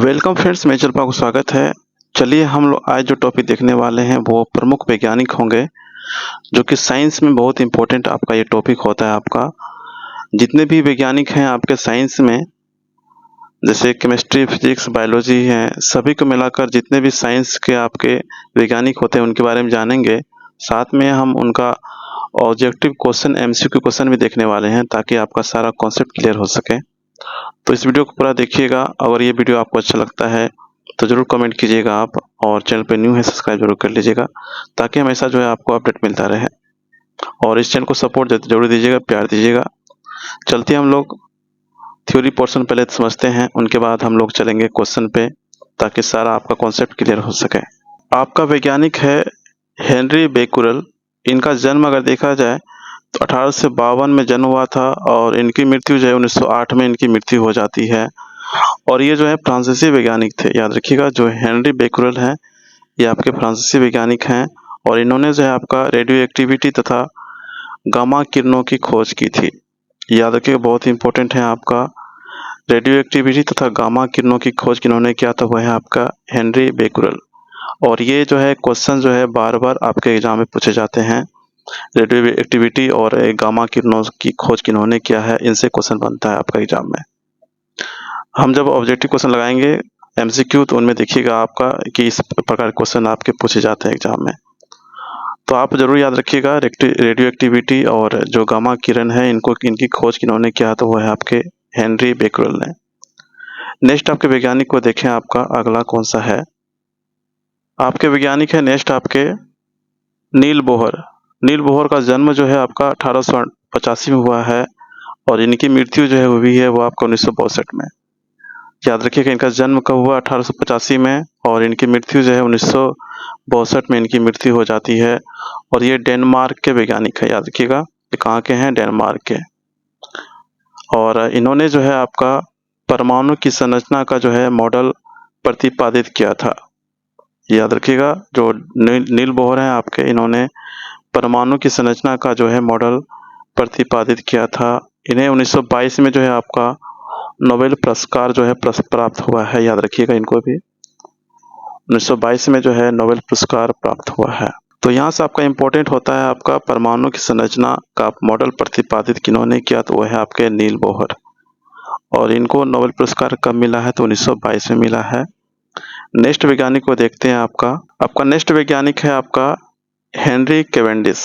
Welcome friends, मैं जलपा को स्वागत है। चलिए हम लोग आज जो टॉपिक देखने वाले हैं वो प्रमुख वैज्ञानिक होंगे, जो कि साइंस में बहुत इम्पोर्टेंट आपका ये टॉपिक होता है। आपका जितने भी वैज्ञानिक हैं आपके साइंस में, जैसे केमिस्ट्री, फिजिक्स, बायोलॉजी हैं, सभी को मिलाकर जितने भी साइंस के आपके वैज्ञानिक होते हैं उनके बारे में जानेंगे। साथ में हम उनका ऑब्जेक्टिव क्वेश्चन, एमसीक्यू क्वेश्चन भी देखने वाले हैं, ताकि आपका सारा कॉन्सेप्ट क्लियर हो सके। तो इस वीडियो को पूरा देखिएगा। अगर ये वीडियो आपको अच्छा लगता है तो ज़रूर कमेंट कीजिएगा आप, और चैनल पे न्यू है सब्सक्राइब जरूर कर लीजिएगा, ताकि हमेशा जो है आपको अपडेट मिलता रहे। और इस चैनल को सपोर्ट जरूर दीजिएगा, प्यार दीजिएगा। चलते हम लोग थ्योरी पोर्शन पहले समझते हैं, उनके बाद हम लोग चलेंगे क्वेश्चन पे, ताकि सारा आपका कॉन्सेप्ट क्लियर हो सके। आपका वैज्ञानिक है हेनरी बेकुरल। इनका जन्म अगर देखा जाए तो 1852 में जन्म हुआ था, और इनकी मृत्यु जो है 1908 में इनकी मृत्यु हो जाती है। और ये जो है फ्रांसीसी वैज्ञानिक थे, याद रखिएगा। जो हेनरी बेकुरल हैं ये आपके फ्रांसीसी वैज्ञानिक हैं, और इन्होंने जो है आपका रेडियो एक्टिविटी तथा गामा किरणों की खोज की थी। याद रखिएगा, बहुत इंपॉर्टेंट है आपका। रेडियो एक्टिविटी तथा गामा किरणों की खोज किन्होंने किया था, वह है आपका हेनरी बेकुरल। और ये जो है क्वेश्चन जो है बार बार आपके एग्जाम में पूछे जाते हैं। रेडियो एक्टिविटी और गामा किरणों की खोज किन्होंने किया है, इनसे क्वेश्चन बनता है आपका एग्जाम में। हम जब ऑब्जेक्टिव क्वेश्चन लगाएंगे एमसीक्यू, तो उनमें देखिएगा आपका कि इस प्रकार क्वेश्चन आपके पूछे जाते हैं एग्जाम में। तो आप जरूर याद रखिएगा, रेडियो एक्टिविटी और जो गामा किरण है इनकी खोज किन्होंने किया, तो वो है आपके हेनरी बेकुरल ने। नेक्स्ट आपके वैज्ञानिक को देखें, आपका अगला कौन सा है। आपके वैज्ञानिक है नेक्स्ट आपके नील बोहर। नील बोहर का जन्म जो है आपका 1885 में हुआ है, और इनकी मृत्यु जो है हुई है वो आपका 1962 में। याद रखिएगा, इनका जन्म कब हुआ, 1885 में, और इनकी मृत्यु जो है 1962 में इनकी मृत्यु हो जाती है। और ये डेनमार्क के वैज्ञानिक है। याद रखिएगा, ये कहाँ के हैं, डेनमार्क के। और इन्होंने जो है आपका परमाणु की संरचना का जो है मॉडल प्रतिपादित किया था। याद रखिएगा, जो नील बोहर हैं आपके, इन्होंने परमाणु की संरचना का जो है मॉडल प्रतिपादित किया था। इन्हें 1922 में जो है आपका नोबेल पुरस्कार जो है प्राप्त हुआ है। याद रखिएगा, इनको भी 1922 में जो है नोबेल पुरस्कार प्राप्त हुआ है। तो यहाँ से आपका इम्पोर्टेंट होता है आपका परमाणु की संरचना का मॉडल प्रतिपादित किन्होंने किया, तो वह है आपके नील बोहर। और इनको नोबेल पुरस्कार कब मिला है, तो 1922 में मिला है। नेक्स्ट वैज्ञानिक को देखते हैं। आपका नेक्स्ट वैज्ञानिक है आपका हेनरी कैवेंडिश।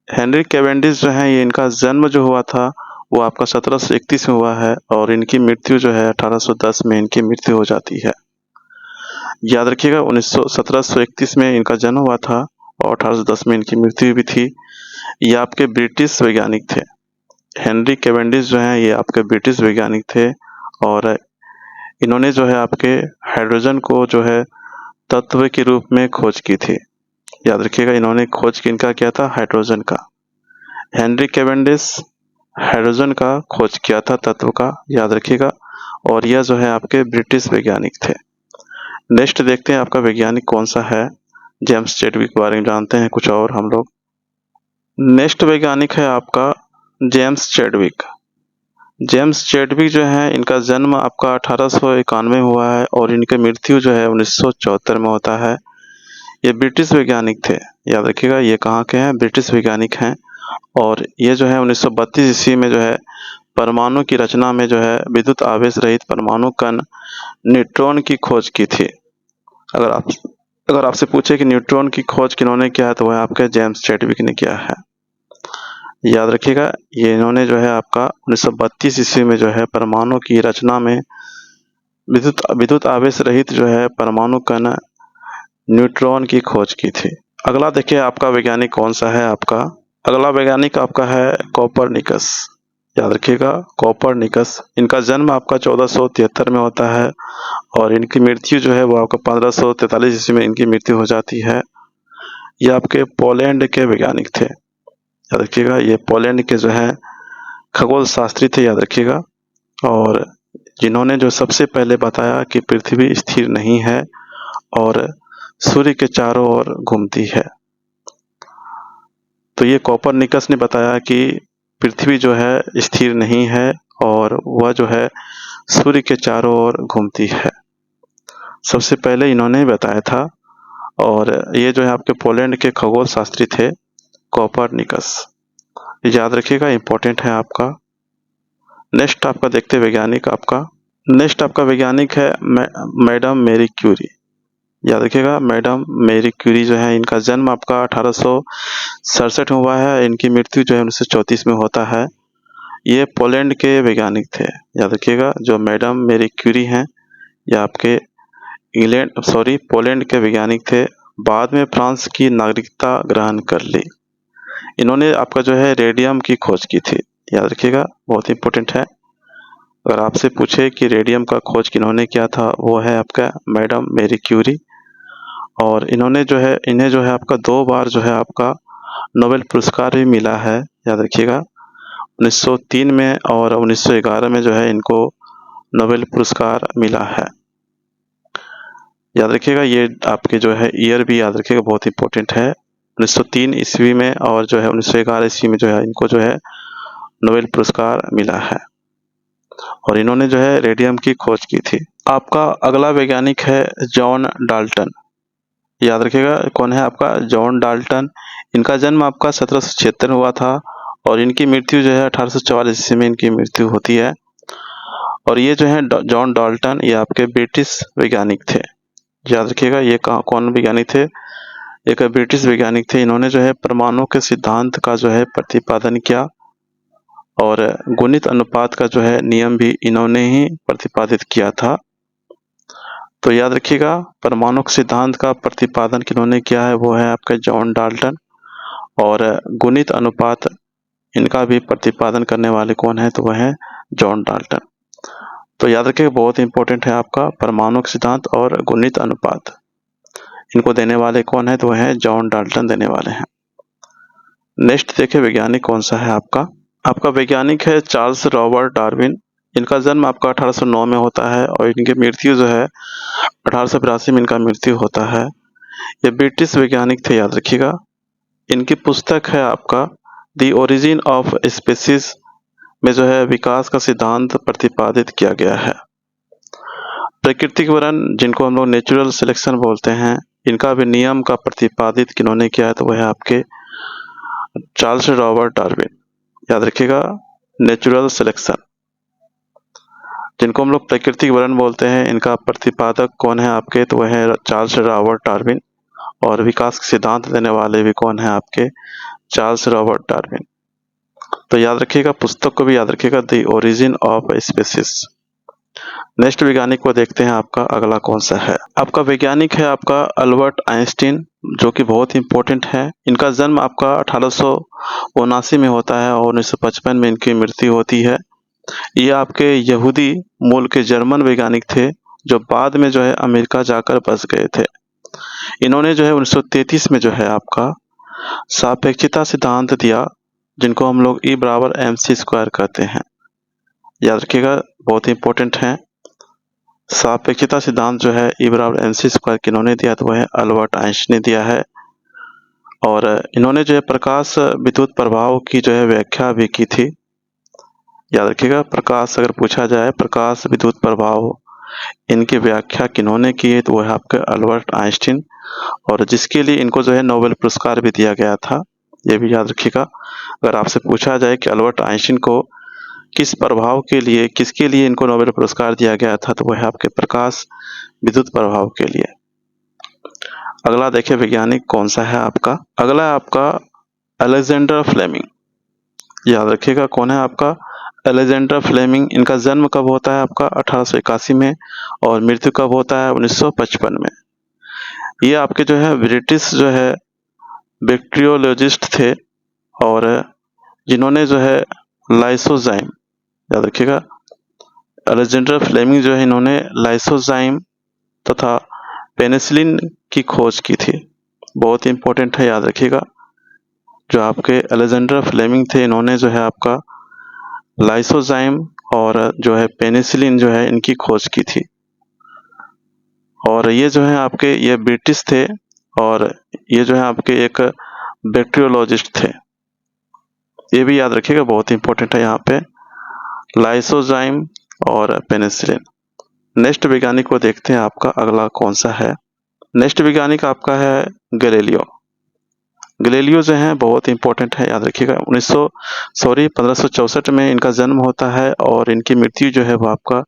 हेनरी कैवेंडिश जो है, ये इनका जन्म जो हुआ था वो आपका 1731 में हुआ है, और इनकी मृत्यु जो है 1810 में इनकी मृत्यु हो जाती है। याद रखिएगा, 1731 में इनका जन्म हुआ था और 1810 में इनकी मृत्यु भी थी। ये आपके ब्रिटिश वैज्ञानिक थे। हेनरी कैवेंडिश जो है ये आपके ब्रिटिश वैज्ञानिक थे, और इन्होंने जो है आपके हाइड्रोजन को जो है तत्व के रूप में खोज की थी। याद रखिएगा, इन्होंने खोज किनका किया था, हाइड्रोजन का। हेनरी कैवेंडिश हाइड्रोजन का खोज किया था, तत्व का, याद रखिएगा। और यह जो है आपके ब्रिटिश वैज्ञानिक थे। नेक्स्ट देखते हैं आपका वैज्ञानिक कौन सा है। जेम्स चैडविक के बारे में जानते हैं कुछ और हम लोग। नेक्स्ट वैज्ञानिक है आपका जेम्स चैडविक। जेम्स चैडविक जो है, इनका जन्म आपका 1891 में हुआ है, और इनकी मृत्यु जो है 1974 में होता है। ये ब्रिटिश वैज्ञानिक थे। याद रखिएगा, ये कहाँ के हैं, ब्रिटिश वैज्ञानिक हैं। और ये जो है 1932 ईस्वी में जो है परमाणु की रचना में जो है विद्युत आवेश रहित परमाणु कण न्यूट्रॉन की खोज की थी। अगर आपसे पूछे कि न्यूट्रॉन की खोज किन्होंने किया है, तो वह आपके जेम्स चैडविक ने किया है। याद रखिएगा, ये इन्होंने जो है आपका 1932 ईस्वी में जो है परमाणु की रचना में विद्युत आवेश रहित जो है परमाणु कण न्यूट्रॉन की खोज की थी। अगला देखिए आपका वैज्ञानिक कौन सा है। आपका अगला वैज्ञानिक आपका है कोपरनिकस। याद रखिएगा, कोपरनिकस। इनका जन्म आपका 1473 में होता है, और इनकी मृत्यु जो है वो आपका 1543 ईस्वी में इनकी मृत्यु हो जाती है। ये आपके पोलैंड के वैज्ञानिक थे। याद रखिएगा, ये पोलैंड के जो है खगोल शास्त्री थे। याद रखिएगा, और जिन्होंने जो सबसे पहले बताया कि पृथ्वी स्थिर नहीं है और सूर्य के चारों ओर घूमती है। तो ये कोपरनिकस ने बताया कि पृथ्वी जो है स्थिर नहीं है और वह जो है सूर्य के चारों ओर घूमती है। सबसे पहले इन्होंने ही बताया था। और ये जो है आपके पोलैंड के खगोल शास्त्री थे कोपरनिकस। याद रखिएगा, इंपॉर्टेंट है आपका। नेक्स्ट आपका देखते वैज्ञानिक आपका। नेक्स्ट आपका वैज्ञानिक है मैडम मैरी क्यूरी। याद रखिएगा, मैडम मैरी क्यूरी जो है, इनका जन्म आपका 1867 में हुआ है। इनकी मृत्यु जो है 1934 में होता है। ये पोलैंड के वैज्ञानिक थे। याद रखिएगा, जो मैडम मैरी क्यूरी हैं, ये आपके पोलैंड के वैज्ञानिक थे। बाद में फ्रांस की नागरिकता ग्रहण कर ली। इन्होंने आपका जो है रेडियम की खोज की थी। याद रखिएगा, बहुत इंपॉर्टेंट है। अगर आपसे पूछे कि रेडियम का खोज किन्होंने किया था, वो है आपका मैडम मैरी क्यूरी। और इन्हें जो है आपका 2 बार जो है आपका नोबेल पुरस्कार भी मिला है। याद रखिएगा, 1903 में और 1911 में जो है इनको नोबेल पुरस्कार मिला है। याद रखिएगा, ये आपके जो है ईयर भी याद रखिएगा, बहुत इंपॉर्टेंट है। 1903 ईस्वी में और जो है 1911 ईस्वी में जो है इनको जो है नोबेल पुरस्कार मिला है। और इन्होंने जो है रेडियम की खोज की थी। आपका अगला वैज्ञानिक है जॉन डाल्टन। याद रखिएगा, कौन है आपका जॉन डाल्टन। इनका जन्म आपका 1776 में हुआ था और इनकी मृत्यु जो है 1844 ईस्वी में इनकी मृत्यु होती है। और ये जो है जॉन डाल्टन, ये आपके ब्रिटिश वैज्ञानिक थे। याद रखिएगा, ये कौन वैज्ञानिक थे, एक ब्रिटिश वैज्ञानिक थे। इन्होंने जो है परमाणु के सिद्धांत का जो है प्रतिपादन किया और गुणित अनुपात का जो है नियम भी इन्होंने ही प्रतिपादित किया था। तो याद रखिएगा, परमाणु सिद्धांत का प्रतिपादन किन्होंने किया है, वो है आपका जॉन डाल्टन। और गुणित अनुपात, इनका भी प्रतिपादन करने वाले कौन है, तो वह है जॉन डाल्टन। तो याद रखिएगा, बहुत इंपॉर्टेंट है आपका परमाणु सिद्धांत और गुणित अनुपात। इनको देने वाले कौन है, तो वह है जॉन डाल्टन देने वाले हैं। नेक्स्ट देखिए वैज्ञानिक कौन सा है आपका वैज्ञानिक है चार्ल्स रॉबर्ट डार्विन। इनका जन्म आपका 1809 में होता है और इनकी मृत्यु जो है 1882 में इनका मृत्यु होता है। ये ब्रिटिश वैज्ञानिक थे। याद रखिएगा, इनकी पुस्तक है आपका द ओरिजिन ऑफ स्पीसीज में जो है विकास का सिद्धांत प्रतिपादित किया गया है। प्राकृतिक वर्ण, जिनको हम लोग नेचुरल सिलेक्शन बोलते हैं, इनका भी नियम का प्रतिपादित किन्होंने किया है, तो वह है आपके चार्ल्स रॉबर्ट डार्विन। याद रखिएगा, नेचुरल सिलेक्शन, जिनको हम लोग प्राकृतिक वर्ण बोलते हैं, इनका प्रतिपादक कौन है आपके, तो वह है चार्ल्स रॉबर्ट डार्विन। और विकास के सिद्धांत देने वाले भी कौन है आपके, चार्ल्स रॉबर्ट डार्विन। तो याद रखिएगा, पुस्तक को भी याद रखिएगा, the origin of species. Next वैज्ञानिक को देखते हैं, आपका अगला कौन सा है। आपका वैज्ञानिक है आपका अल्बर्ट आइंस्टीन, जो कि बहुत इंपॉर्टेंट है। इनका जन्म आपका 1879 में होता है और 1955 में इनकी मृत्यु होती है। ये आपके यहूदी मूल के जर्मन वैज्ञानिक थे, जो बाद में जो है अमेरिका जाकर बस गए थे। इन्होंने जो है 1933 में जो है आपका सापेक्षता सिद्धांत दिया, जिनको हम लोग E=mc² कहते हैं। याद रखिएगा, बहुत इंपॉर्टेंट है। सापेक्षता सिद्धांत जो है E=mc² किन्होंने दिया, तो वह है अल्बर्ट आइंस्टीन ने दिया है। और इन्होंने जो है प्रकाश विद्युत प्रभाव की जो है व्याख्या भी की थी। याद रखिएगा, प्रकाश अगर पूछा जाए, प्रकाश विद्युत प्रभाव, इनकी व्याख्या किन्होंने की है, तो वह है आपके अल्बर्ट आइंस्टीन। और जिसके लिए इनको जो है नोबेल पुरस्कार भी दिया गया था, ये भी याद रखिएगा। अगर आपसे पूछा जाए कि अल्बर्ट आइंस्टीन को किसके लिए इनको नोबेल पुरस्कार दिया गया था, तो वह है आपके प्रकाश विद्युत प्रभाव के लिए। अगला देखिए वैज्ञानिक कौन सा है आपका। अगला है आपका अलेक्जेंडर फ्लेमिंग। याद रखिएगा, कौन है आपका अलेक्जेंडर फ्लेमिंग। इनका जन्म कब होता है आपका 1881 में और मृत्यु कब होता है 1955 में। ये आपके जो है ब्रिटिश जो है बैक्टीरियोलॉजिस्ट थे और जिन्होंने जो है लाइसोजाइम, याद रखिएगा, अलेक्जेंडर फ्लेमिंग जो है इन्होंने लाइसोजाइम तथा पेनिसिलिन की खोज की थी। बहुत इंपॉर्टेंट है, याद रखिएगा। जो आपके अलेक्जेंडर फ्लेमिंग थे, इन्होंने जो है आपका लाइसोजाइम और जो है पेनिसिलिन जो है इनकी खोज की थी। और ये जो है आपके ये ब्रिटिश थे और ये जो है आपके एक बैक्टीरियोलॉजिस्ट थे। ये भी याद रखिएगा, बहुत इंपॉर्टेंट है यहाँ पे, लाइसोजाइम और पेनिसिलिन। नेक्स्ट वैज्ञानिक को देखते हैं आपका अगला कौन सा है। नेक्स्ट वैज्ञानिक आपका है गैलीलियो। गैलीलियो जो है बहुत इंपॉर्टेंट है, याद रखिएगा। 1564 में इनका जन्म होता है और इनकी मृत्यु जो है वो आपका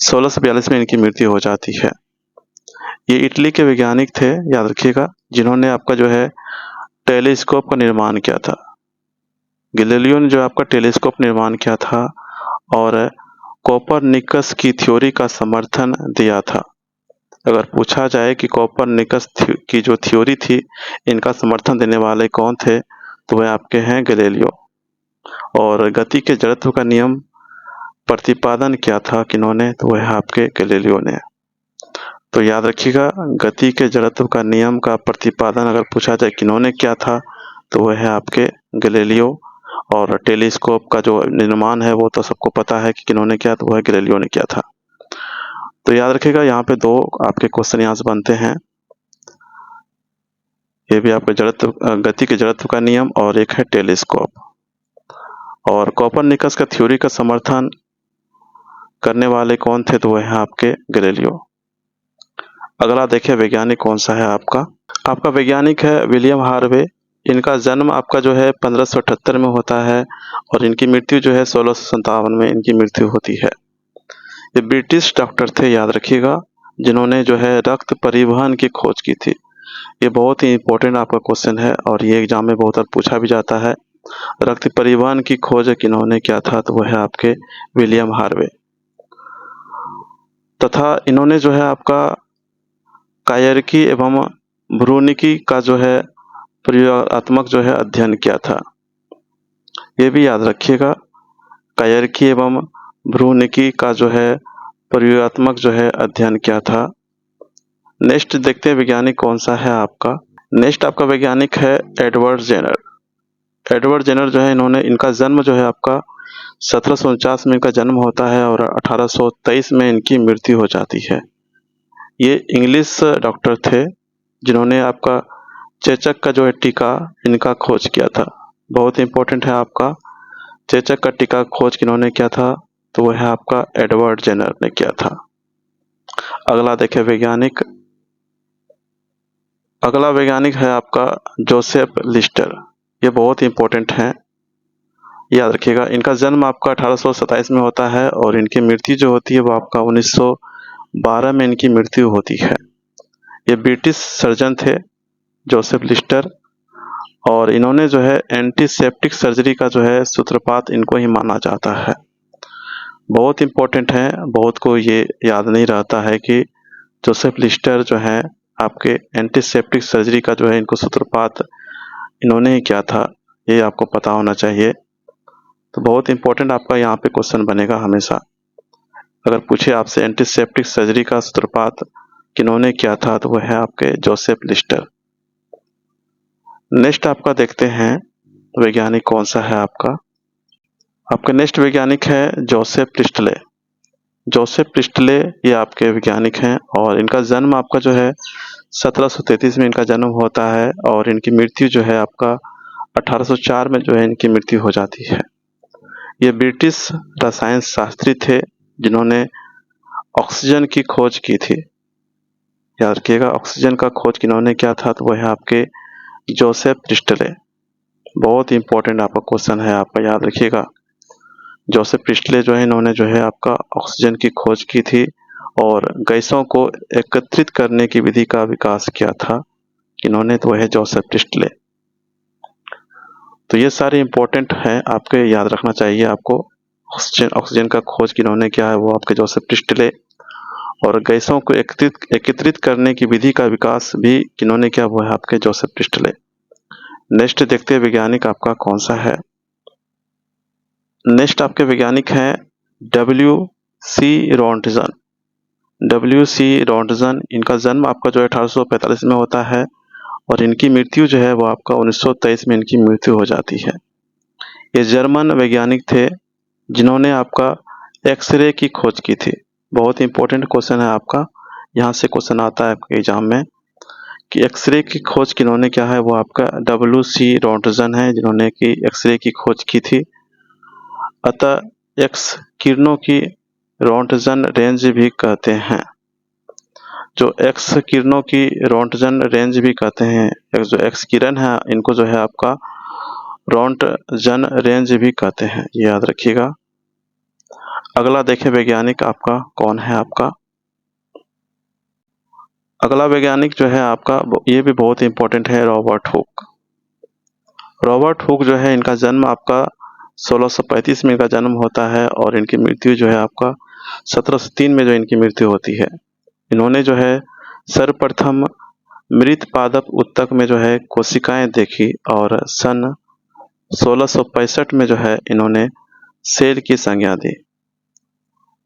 1642 में इनकी मृत्यु हो जाती है। ये इटली के वैज्ञानिक थे, याद रखिएगा, जिन्होंने आपका जो है टेलीस्कोप का निर्माण किया था। गैलीलियो ने जो आपका टेलीस्कोप निर्माण किया था और कोपरनिकस की थ्योरी का समर्थन दिया था। अगर पूछा जाए कि कोपरनिकस की जो थ्योरी थी, इनका समर्थन देने वाले कौन थे, तो वह आपके हैं गैलीलियो। और गति के जड़त्व का नियम प्रतिपादन किया था किन्होंने, तो वह आपके गैलीलियो ने। तो याद रखिएगा, गति के जड़त्व का नियम का प्रतिपादन अगर पूछा जाए किन्होंने किया था, तो वह है आपके गैलीलियो। और टेलीस्कोप का जो निर्माण है वो तो सबको पता है कि किन्होंने किया, तो वह गैलीलियो ने किया था। तो याद रखिएगा, यहाँ पे दो आपके क्वेश्चन यहाँ से बनते हैं। ये भी आपके गति के जड़त्व का नियम और एक है टेलीस्कोप। और कोपरनिकस का थ्योरी का समर्थन करने वाले कौन थे, तो वह है आपके गैलीलियो। अगला देखिए वैज्ञानिक कौन सा है आपका वैज्ञानिक है विलियम हार्वे। इनका जन्म आपका जो है 1578 में होता है और इनकी मृत्यु जो है 1657 में इनकी मृत्यु होती है। ये ब्रिटिश डॉक्टर थे, याद रखिएगा, जिन्होंने जो है रक्त परिवहन की खोज की थी। ये बहुत ही इंपॉर्टेंट आपका क्वेश्चन है और ये एग्जाम में बहुत बार पूछा भी जाता है। रक्त परिवहन की खोज किन्होंने किया था, तो वह है आपके विलियम हार्वे। तथा इन्होंने जो है आपका कायरकी एवं ब्रूनिकी का जो है प्रयोगात्मक जो है अध्ययन किया था। ये भी याद रखिएगा, कायरकी एवं ब्रूनिकी का जो है प्रयोगात्मक जो है अध्ययन किया था। नेक्स्ट देखते हैं वैज्ञानिक कौन सा है आपका। नेक्स्ट आपका वैज्ञानिक है एडवर्ड जेनर। एडवर्ड जेनर जो है इनका जन्म जो है आपका 1749 में इनका जन्म होता है और 1823 में इनकी मृत्यु हो जाती है। ये इंग्लिश डॉक्टर थे, जिन्होंने आपका चेचक का जो है टीका इनका खोज किया था। बहुत इंपॉर्टेंट है आपका, चेचक का टीका खोज किन्होंने किया था, तो वह है आपका एडवर्ड जेनर ने किया था। अगला देखें वैज्ञानिक। अगला वैज्ञानिक है आपका जोसेफ लिस्टर। ये बहुत इंपॉर्टेंट है, याद रखिएगा। इनका जन्म आपका 1827 में होता है और इनकी मृत्यु जो होती है वो आपका 1912 में इनकी मृत्यु होती है। ये ब्रिटिश सर्जन थे जोसेफ लिस्टर और इन्होंने जो है एंटीसेप्टिक सर्जरी का जो है सूत्रपात इनको ही माना जाता है। बहुत इंपॉर्टेंट है, बहुत को ये याद नहीं रहता है कि जोसेफ लिस्टर जो है आपके एंटीसेप्टिक सर्जरी का जो है इनको सूत्रपात इन्होंने ही किया था, ये आपको पता होना चाहिए। तो बहुत इंपॉर्टेंट आपका यहाँ पे क्वेश्चन बनेगा हमेशा। अगर पूछे आपसे एंटीसेप्टिक सर्जरी का सूत्रपात किन्होंने किया था, तो वह है आपके जोसेफ लिस्टर। नेक्स्ट आपका देखते हैं वैज्ञानिक कौन सा है आपका नेक्स्ट वैज्ञानिक है जोसेफ प्रिस्टले। जोसेफ प्रिस्टले ये आपके वैज्ञानिक हैं और इनका जन्म आपका जो है 1733 में इनका जन्म होता है और इनकी मृत्यु जो है आपका 1804 में जो है इनकी मृत्यु हो जाती है। ये ब्रिटिश रसायन शास्त्री थे, जिन्होंने ऑक्सीजन की खोज की थी। याद रखिएगा, ऑक्सीजन का खोज किन्होंने किया था, तो वह है आपके जोसेफ प्रिस्टले। बहुत इंपॉर्टेंट आपका क्वेश्चन है, आपका याद रखिएगा। जोसेफ प्रिस्टले जो है इन्होंने जो है आपका ऑक्सीजन की खोज की थी और गैसों को एकत्रित करने की विधि का विकास किया था इन्होंने, तो वह है जोसेफ प्रिस्टले। तो ये सारे इंपॉर्टेंट हैं, आपके याद रखना चाहिए आपको। ऑक्सीजन का खोज किन्होंने किया है, वो आपके जोसेफ प्रिस्टले। और गैसों को एकत्रित करने की विधि का विकास भी किन्होंने किया, वो है आपके जोसेफ प्रिस्टले। नेक्स्ट देखते हैं वैज्ञानिक आपका कौन सा है। नेक्स्ट आपके वैज्ञानिक हैं डब्ल्यू सी रॉन्टजन। इनका जन्म आपका जो है 1845 में होता है और इनकी मृत्यु जो है वो आपका 1923 में इनकी मृत्यु हो जाती है। ये जर्मन वैज्ञानिक थे, जिन्होंने आपका एक्सरे की खोज की थी। बहुत इंपॉर्टेंट क्वेश्चन है आपका, यहाँ से क्वेश्चन आता है आपके एग्जाम में कि एक्सरे की खोज किन्होंने किया है, वो आपका डब्ल्यू.सी. रॉन्टजन है, जिन्होंने की एक्सरे की खोज की थी। अतः एक्स किरणों की रोंटगन रेंज भी कहते हैं। जो एक्स किरणों की रोंटगन रेंज भी कहते हैं। जो एक्स किरण है इनको जो है आपका रोंटगन रेंज भी कहते हैं, याद रखिएगा। अगला देखें वैज्ञानिक आपका कौन है आपका। अगला वैज्ञानिक जो है आपका ये भी बहुत इंपॉर्टेंट है, रॉबर्ट हुक। रॉबर्ट हुक जो है इनका जन्म आपका 1635 में इनका जन्म होता है और इनकी मृत्यु जो है आपका 1703 में जो इनकी मृत्यु होती है। इन्होंने जो है सर्वप्रथम मृत पादप उत्तक में जो है कोशिकाएं देखी और सन 1665 में जो है इन्होंने सेल की संज्ञा दी।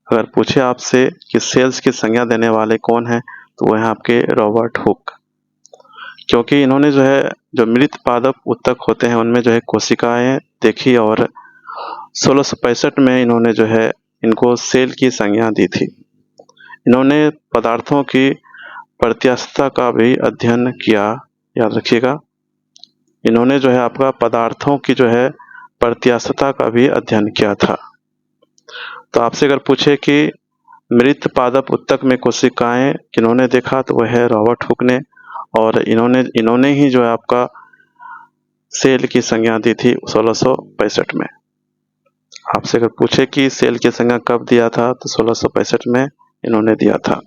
अगर पूछे आपसे कि सेल्स की संज्ञा देने वाले कौन हैं तो वह है आपके रॉबर्ट हुक, क्योंकि इन्होंने जो है जो मृत पादप उत्तक होते हैं उनमें जो है कोशिकाएं देखी और 1665 में इन्होंने जो है इनको सेल की संज्ञा दी थी। इन्होंने पदार्थों की प्रत्यास्थता का भी अध्ययन किया, याद रखिएगा। इन्होंने जो है आपका पदार्थों की जो है प्रत्यास्थता का भी अध्ययन किया था। तो आपसे अगर पूछे कि मृत पादप उत्तक में कोशिकाएं किन्होंने देखा तो वह है रॉबर्ट हुक ने, और इन्होंने ही जो है आपका सेल की संज्ञा दी थी 1665 में। आपसे अगर पूछे कि सेल की संज्ञा कब दिया था तो 1665 में इन्होंने दिया था।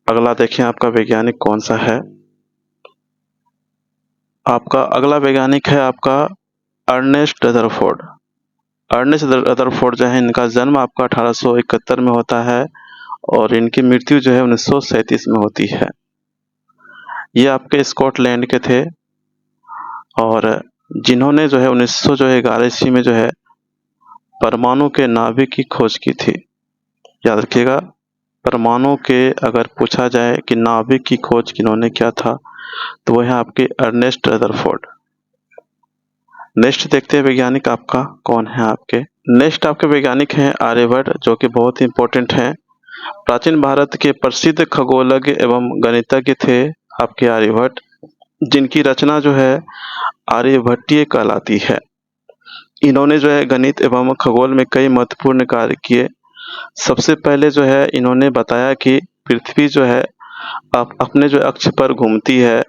अगला देखें आपका वैज्ञानिक कौन सा है। आपका अगला वैज्ञानिक है आपका अर्नेस्ट रदरफोर्ड। अर्नेस्ट रदरफोर्ड जो है इनका जन्म आपका 1871 में होता है और इनकी मृत्यु जो है 1937 में होती है। ये आपके स्कॉटलैंड के थे और जिन्होंने जो है 1911 ईस्वी में जो है परमाणु के नाभिक की खोज की थी। याद रखिएगा, परमाणु के अगर पूछा जाए कि नाभिक की खोज किन्होंने किया था तो वह है आपके अर्नेस्ट रदरफोर्ड। नेक्स्ट देखते हैं वैज्ञानिक आपका कौन है आपके। नेक्स्ट आपके वैज्ञानिक हैं आर्यभट्ट, जो कि बहुत ही इंपॉर्टेंट हैं। प्राचीन भारत के प्रसिद्ध खगोलज्ञ एवं गणितज्ञ थे आपके आर्यभट्ट, जिनकी रचना जो है आर्यभट्टीय कहलाती है। इन्होंने जो है गणित एवं खगोल में कई महत्वपूर्ण कार्य किए। सबसे पहले जो है इन्होंने बताया कि पृथ्वी जो है अपने जो अक्ष पर घूमती है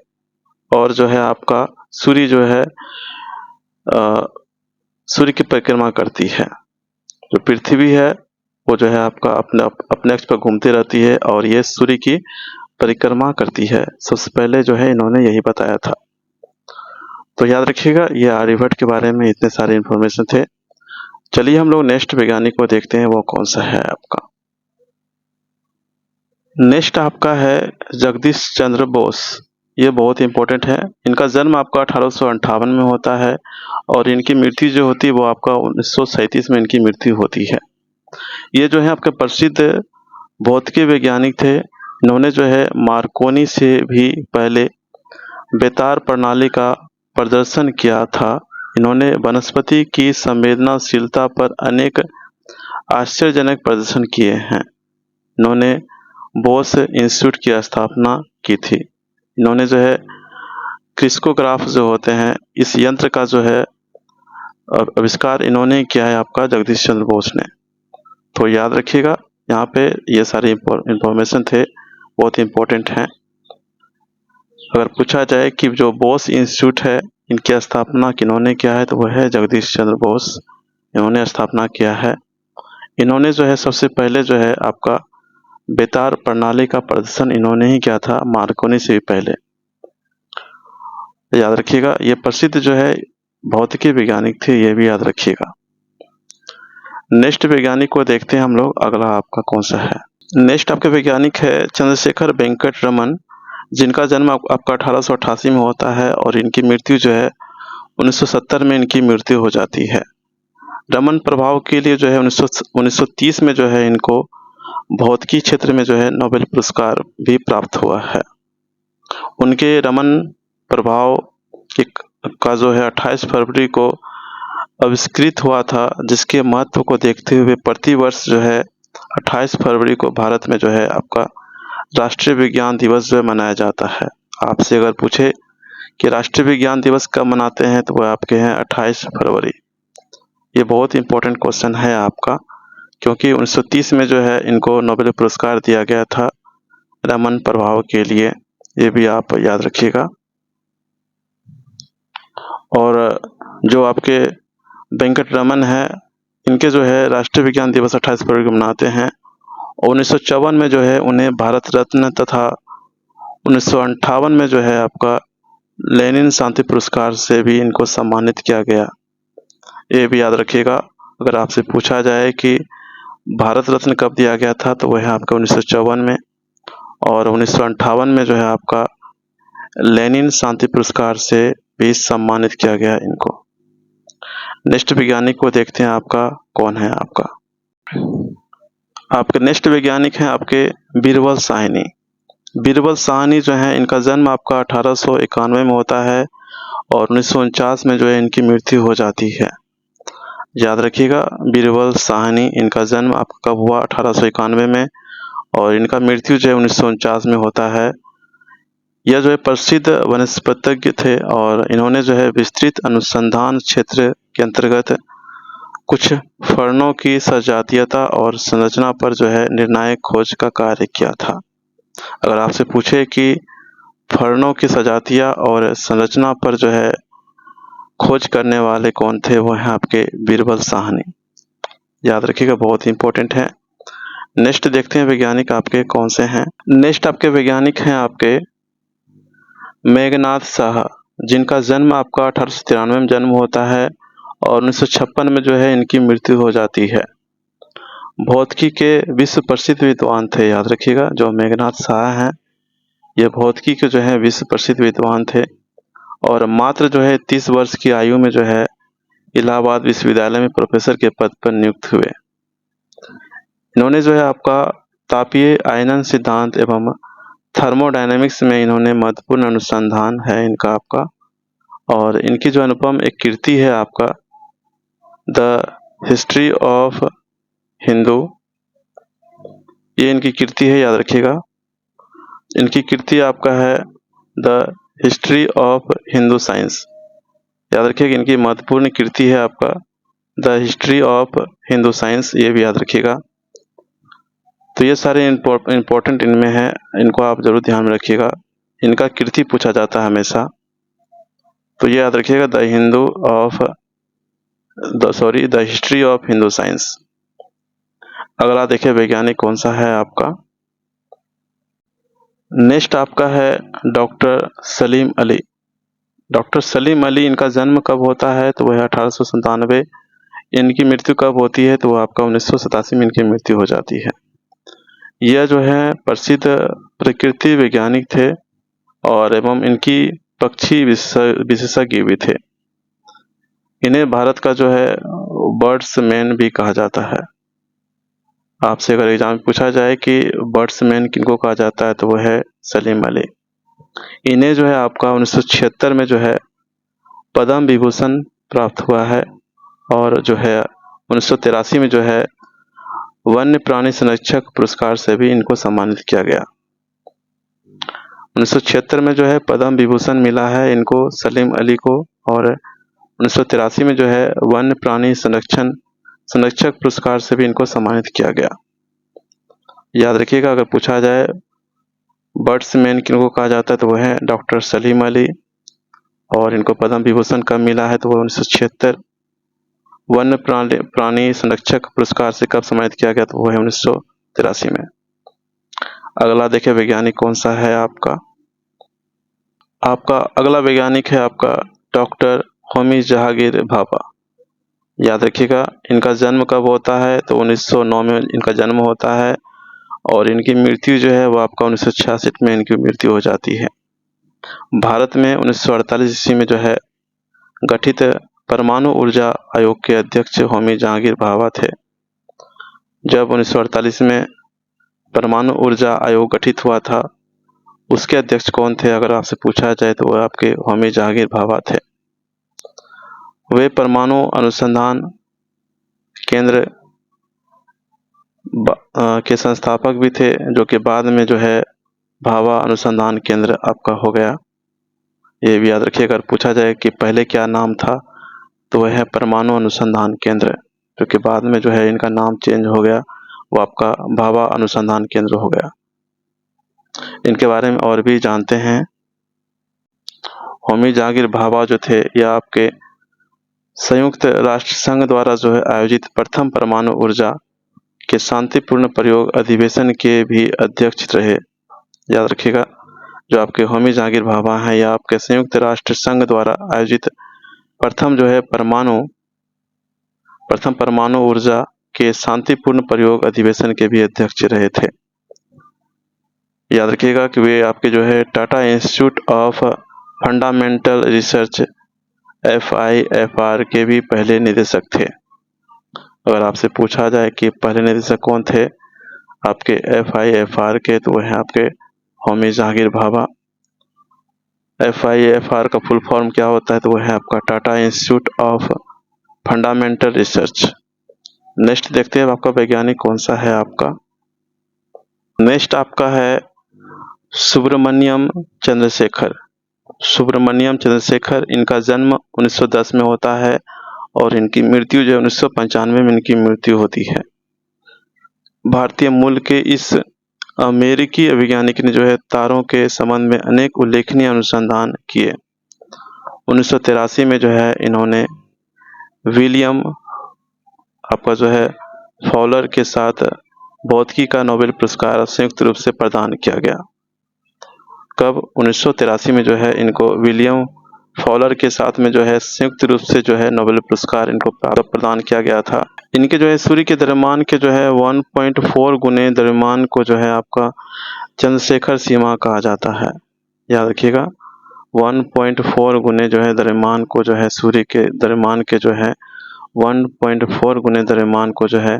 और जो है आपका सूर्य जो है सूर्य की परिक्रमा करती है। जो पृथ्वी है वो जो है आपका अपने अक्ष पर घूमती रहती है और ये सूर्य की परिक्रमा करती है। सबसे पहले जो है इन्होंने यही बताया था। तो याद रखिएगा, ये आर्यभट्ट के बारे में इतने सारे इंफॉर्मेशन थे। चलिए हम लोग नेक्स्ट वैज्ञानिक को देखते हैं, वो कौन सा है आपका। नेक्स्ट आपका है जगदीश चंद्र बोस। ये बहुत इंपॉर्टेंट है। इनका जन्म आपका 1858 में होता है और इनकी मृत्यु जो होती है वो आपका 1937 में इनकी मृत्यु होती है। ये जो है आपके प्रसिद्ध भौतिकी वैज्ञानिक थे। इन्होंने जो है मार्कोनी से भी पहले बेतार प्रणाली का प्रदर्शन किया था। इन्होंने वनस्पति की संवेदनशीलता पर अनेक आश्चर्यजनक प्रदर्शन किए हैं। इन्होंने बोस इंस्टीट्यूट की स्थापना की थी। इन्होंने जो है क्रिस्कोग्राफ जो होते हैं इस यंत्र का जो है आविष्कार इन्होंने किया है आपका जगदीश चंद्र बोस ने। तो याद रखिएगा, यहाँ पे ये सारे इंफॉर्मेशन थे, बहुत इंपॉर्टेंट हैं। अगर पूछा जाए कि जो बोस इंस्टीट्यूट है इनकी स्थापना किन्होंने किया है तो वह है जगदीश चंद्र बोस, इन्होंने स्थापना किया है। इन्होंने जो है सबसे पहले जो है आपका बेतार प्रणाली का प्रदर्शन इन्होंने ही किया था, मार्कोनी से भी पहले। याद रखिएगा, ये प्रसिद्ध जो है भौतिकी वैज्ञानिक थे, ये भी याद रखिएगा। नेक्स्ट वैज्ञानिक को देखते हैं हम लोग, अगला आपका कौन सा है। नेक्स्ट आपके वैज्ञानिक है चंद्रशेखर वेंकट रमन, जिनका जन्म आपका 1888 में होता है और इनकी मृत्यु जो है 1970 में इनकी मृत्यु हो जाती है। रमन प्रभाव के लिए जो है 1930 में जो है इनको भौतिकी क्षेत्र में जो है नोबेल पुरस्कार भी प्राप्त हुआ है। उनके रमन प्रभाव का जो है 28 फरवरी को आविष्कृत हुआ था, जिसके महत्व को देखते हुए प्रतिवर्ष जो है 28 फरवरी को भारत में जो है आपका राष्ट्रीय विज्ञान दिवस जो है मनाया जाता है। आपसे अगर पूछे कि राष्ट्रीय विज्ञान दिवस कब मनाते हैं तो वह आपके हैं 28 फरवरी। ये बहुत इंपॉर्टेंट क्वेश्चन है आपका क्योंकि 1930 में जो है इनको नोबेल पुरस्कार दिया गया था रमन प्रभाव के लिए, ये भी आप याद रखिएगा। और जो आपके वेंकट रमन है, इनके जो है राष्ट्रीय विज्ञान दिवस 28 फरवरी को मनाते हैं। 1954 में जो है उन्हें भारत रत्न तथा 1958 में जो है आपका लेनिन शांति पुरस्कार से भी इनको सम्मानित किया गया, ये भी याद रखिएगा। अगर आपसे पूछा जाए कि भारत रत्न कब दिया गया था, तो वह है आपका 1954 में, और 1958 में जो है आपका लेनिन शांति पुरस्कार से भी सम्मानित किया गया इनको। नेक्स्ट वैज्ञानिक को देखते हैं, आपका कौन है। आपके नेक्स्ट वैज्ञानिक हैं आपके बीरबल साहनी। बीरबल साहनी जो है, इनका जन्म आपका 1891 में होता है और 1949 में जो है इनकी मृत्यु हो जाती है। याद रखिएगा, बीरबल साहनी, इनका जन्म आपका कब हुआ, 1891 में, और इनका मृत्यु जो है 1949 में होता है। यह जो है प्रसिद्ध वनस्पतिज्ञ थे और इन्होंने जो है विस्तृत अनुसंधान क्षेत्र के अंतर्गत कुछ फर्नों की सजातीयता और संरचना पर जो है निर्णायक खोज का कार्य किया था। अगर आपसे पूछे कि फर्नों की सजातियाँ और संरचना पर जो है खोज करने वाले कौन थे, वो हैं आपके बीरबल साहनी। याद रखिएगा, बहुत इंपॉर्टेंट है। नेक्स्ट देखते हैं वैज्ञानिक आपके कौन से हैं। नेक्स्ट आपके वैज्ञानिक हैं आपके मेघनाथ साहा, जिनका जन्म आपका 1893 में जन्म होता है और 1956 में जो है इनकी मृत्यु हो जाती है। भौतिकी के विश्व प्रसिद्ध विद्वान थे, याद रखिएगा। जो मेघनाथ साहा हैं, ये भौतिकी के जो है विश्व प्रसिद्ध विद्वान थे और मात्र जो है 30 वर्ष की आयु में जो है इलाहाबाद विश्वविद्यालय में प्रोफेसर के पद पर नियुक्त हुए। इन्होंने जो है आपका तापीय आयनन सिद्धांत एवं थर्मोडायनेमिक्स में इन्होंने महत्वपूर्ण अनुसंधान है इनका आपका, और इनकी जो अनुपम एक कृति है आपका द हिस्ट्री ऑफ हिंदू, ये इनकी कृति है, याद रखिएगा। इनकी कृति आपका है the history of Hindu science. याद रखिएगा, इनकी महत्वपूर्ण कृति है आपका the history of Hindu science, ये भी याद रखिएगा। तो ये सारे इम्पोर्टेंट इनमें है, इनको आप जरूर ध्यान में रखिएगा। इनका कृति पूछा जाता है हमेशा, तो ये याद रखिएगा the history of Hindu science. अगला देखिए वैज्ञानिक कौन सा है आपका। नेक्स्ट आपका है डॉक्टर सलीम अली। डॉक्टर सलीम अली, इनका जन्म कब होता है, तो वह 1897। इनकी मृत्यु कब होती है, तो वह आपका 1987 में इनकी मृत्यु हो जाती है। यह जो है प्रसिद्ध प्रकृति वैज्ञानिक थे और एवं इनकी पक्षी विशेषज्ञ भी थे। इन्हें भारत का जो है बर्ड्स मैन भी कहा जाता है। आपसे अगर एग्जाम में पूछा जाए कि बर्ड्स मैन किनको कहा जाता है, तो वह है सलीम अली। इन्हें जो है आपका 1976 में जो है पद्म विभूषण प्राप्त हुआ है और जो है 1983 में जो है वन्य प्राणी संरक्षक पुरस्कार से भी इनको सम्मानित किया गया। 1976 में जो है पद्म विभूषण मिला है इनको, सलीम अली को, और 1983 में जो है वन्य प्राणी संरक्षक पुरस्कार से भी इनको सम्मानित किया गया। याद रखिएगा, अगर पूछा जाए बर्ड्स मैन किनको कहा जाता है, तो वह है डॉक्टर सलीम अली, और इनको पद्म विभूषण कब मिला है, तो वह 1976। वन्य प्राणी संरक्षक पुरस्कार से कब सम्मानित किया गया, तो वह है 1983 में। अगला देखें वैज्ञानिक कौन सा है आपका। अगला वैज्ञानिक है आपका डॉक्टर होमी जहांगीर भाभा। याद रखिएगा, इनका जन्म कब होता है, तो 1909 में इनका जन्म होता है और इनकी मृत्यु जो है वो आपका 1966 में इनकी मृत्यु हो जाती है। भारत में 1948 ईस्वी में जो है गठित परमाणु ऊर्जा आयोग के अध्यक्ष होमी जहांगीर भाभा थे। जब 1948 में परमाणु ऊर्जा आयोग गठित हुआ था, उसके अध्यक्ष कौन थे, अगर आपसे पूछा जाए, तो वह आपके होमी जहांगीर भाभा थे। वे परमाणु अनुसंधान केंद्र के संस्थापक भी थे, जो कि बाद में जो है भाभा अनुसंधान केंद्र आपका हो गया। ये भी याद रखिए, अगर पूछा जाए कि पहले क्या नाम था, तो वह है परमाणु अनुसंधान केंद्र। जो कि बाद में जो है इनका नाम चेंज हो गया, वो आपका भाभा अनुसंधान केंद्र हो गया। इनके बारे में और भी जानते हैं। होमी जहांगीर भाभा जो थे, यह आपके संयुक्त राष्ट्र संघ द्वारा जो है आयोजित प्रथम परमाणु ऊर्जा के शांतिपूर्ण प्रयोग अधिवेशन के भी अध्यक्ष रहे। याद रखिएगा, जो आपके होमी जहांगीर भाभा हैं, या आपके संयुक्त राष्ट्र संघ द्वारा आयोजित प्रथम जो है प्रथम परमाणु ऊर्जा के शांतिपूर्ण प्रयोग अधिवेशन के भी अध्यक्ष रहे थे। याद रखिएगा कि वे आपके जो है Tata institute of fundamental research FIFR के भी पहले निदेशक थे। अगर आपसे पूछा जाए कि पहले निदेशक कौन थे आपके FIFR के, तो वह है आपके होमी जहांगीर भाभा। FIFR का फुल फॉर्म क्या होता है, तो वह है आपका Tata institute of fundamental research. Next देखते हैं आपका वैज्ञानिक कौन सा है आपका। नेक्स्ट आपका है सुब्रमण्यम चंद्रशेखर। सुब्रमण्यम चंद्रशेखर, इनका जन्म 1910 में होता है और इनकी मृत्यु जो है 1995 में इनकी मृत्यु होती है। भारतीय मूल के इस अमेरिकी वैज्ञानिक ने जो है तारों के संबंध में अनेक उल्लेखनीय अनुसंधान किए। 1983 में जो है इन्होंने विलियम आपका जो है फॉलर के साथ भौतिकी का नोबेल पुरस्कार संयुक्त रूप से प्रदान किया गया। कब? 1983 में जो है इनको विलियम फॉलर के साथ में जो है संयुक्त रूप से जो है नोबेल पुरस्कार इनको प्रदान किया गया था। इनके जो है सूर्य के द्रव्यमान के जो है 1.4 गुने द्रव्यमान को जो है आपका चंद्रशेखर सीमा कहा जाता है। याद रखिएगा, 1.4 गुने जो है द्रव्यमान को जो है सूर्य के द्रव्यमान के जो है 1.4 गुने द्रव्यमान को जो है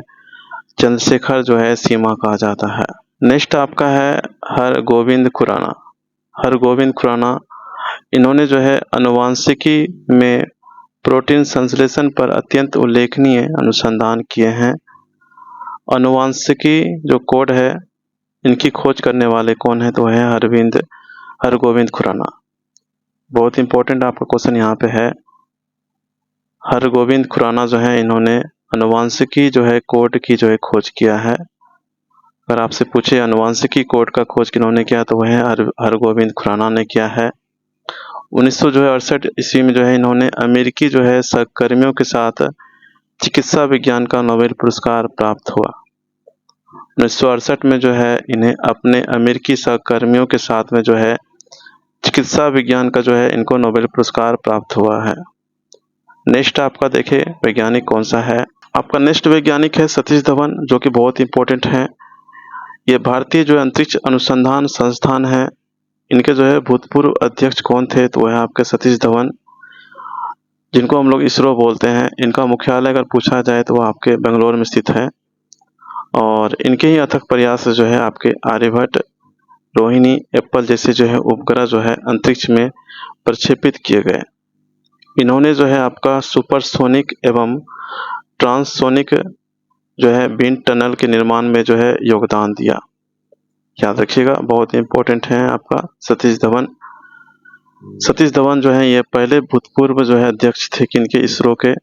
चंद्रशेखर जो है सीमा कहा जाता है। नेक्स्ट आपका है हरगोविंद खुराना। हरगोविंद खुराना, इन्होंने जो है आनुवांशिकी में प्रोटीन संश्लेषण पर अत्यंत उल्लेखनीय अनुसंधान किए हैं। आनुवांशिकी जो कोड है, इनकी खोज करने वाले कौन है, तो है हरगोविंद खुराना। बहुत इंपॉर्टेंट आपका क्वेश्चन यहाँ पे है। हरगोविंद खुराना जो है इन्होंने आनुवांशिकी जो है कोड की जो है खोज किया है। अगर आपसे पूछे आनुवांशिकी कोड का खोज किन्होंने किया, तो वह हरगोविंद खुराना ने किया है। 1968 ईस्वी में जो है इन्होंने अमेरिकी जो है सहकर्मियों के साथ चिकित्सा विज्ञान का नोबेल पुरस्कार प्राप्त हुआ। 1968 में जो है इन्हें अपने अमेरिकी सहकर्मियों के साथ में जो है चिकित्सा विज्ञान का जो है इनको नोबेल पुरस्कार प्राप्त हुआ है। नेक्स्ट आपका देखे वैज्ञानिक कौन सा है। आपका नेक्स्ट वैज्ञानिक है सतीश धवन, जो कि बहुत इंपॉर्टेंट है। ये भारतीय जो अंतरिक्ष अनुसंधान संस्थान है, इनके जो है भूतपूर्व अध्यक्ष कौन थे, तो वह आपके सतीश धवन, जिनको हम लोग इसरो बोलते हैं। इनका मुख्यालय अगर पूछा जाए तो वो आपके बेंगलोर में स्थित है और इनके ही अथक प्रयास से जो है आपके आर्यभट्ट, रोहिणी, एप्पल जैसे जो है उपग्रह जो है अंतरिक्ष में प्रक्षेपित किए गए। इन्होंने जो है आपका सुपरसोनिक एवं ट्रांससोनिक जो है विंड टनल के निर्माण में जो है योगदान दिया। याद रखिएगा, बहुत इंपॉर्टेंट है आपका सतीश धवन। सतीश धवन जो है ये पहले भूतपूर्व जो है अध्यक्ष थे किनके, इसरो के,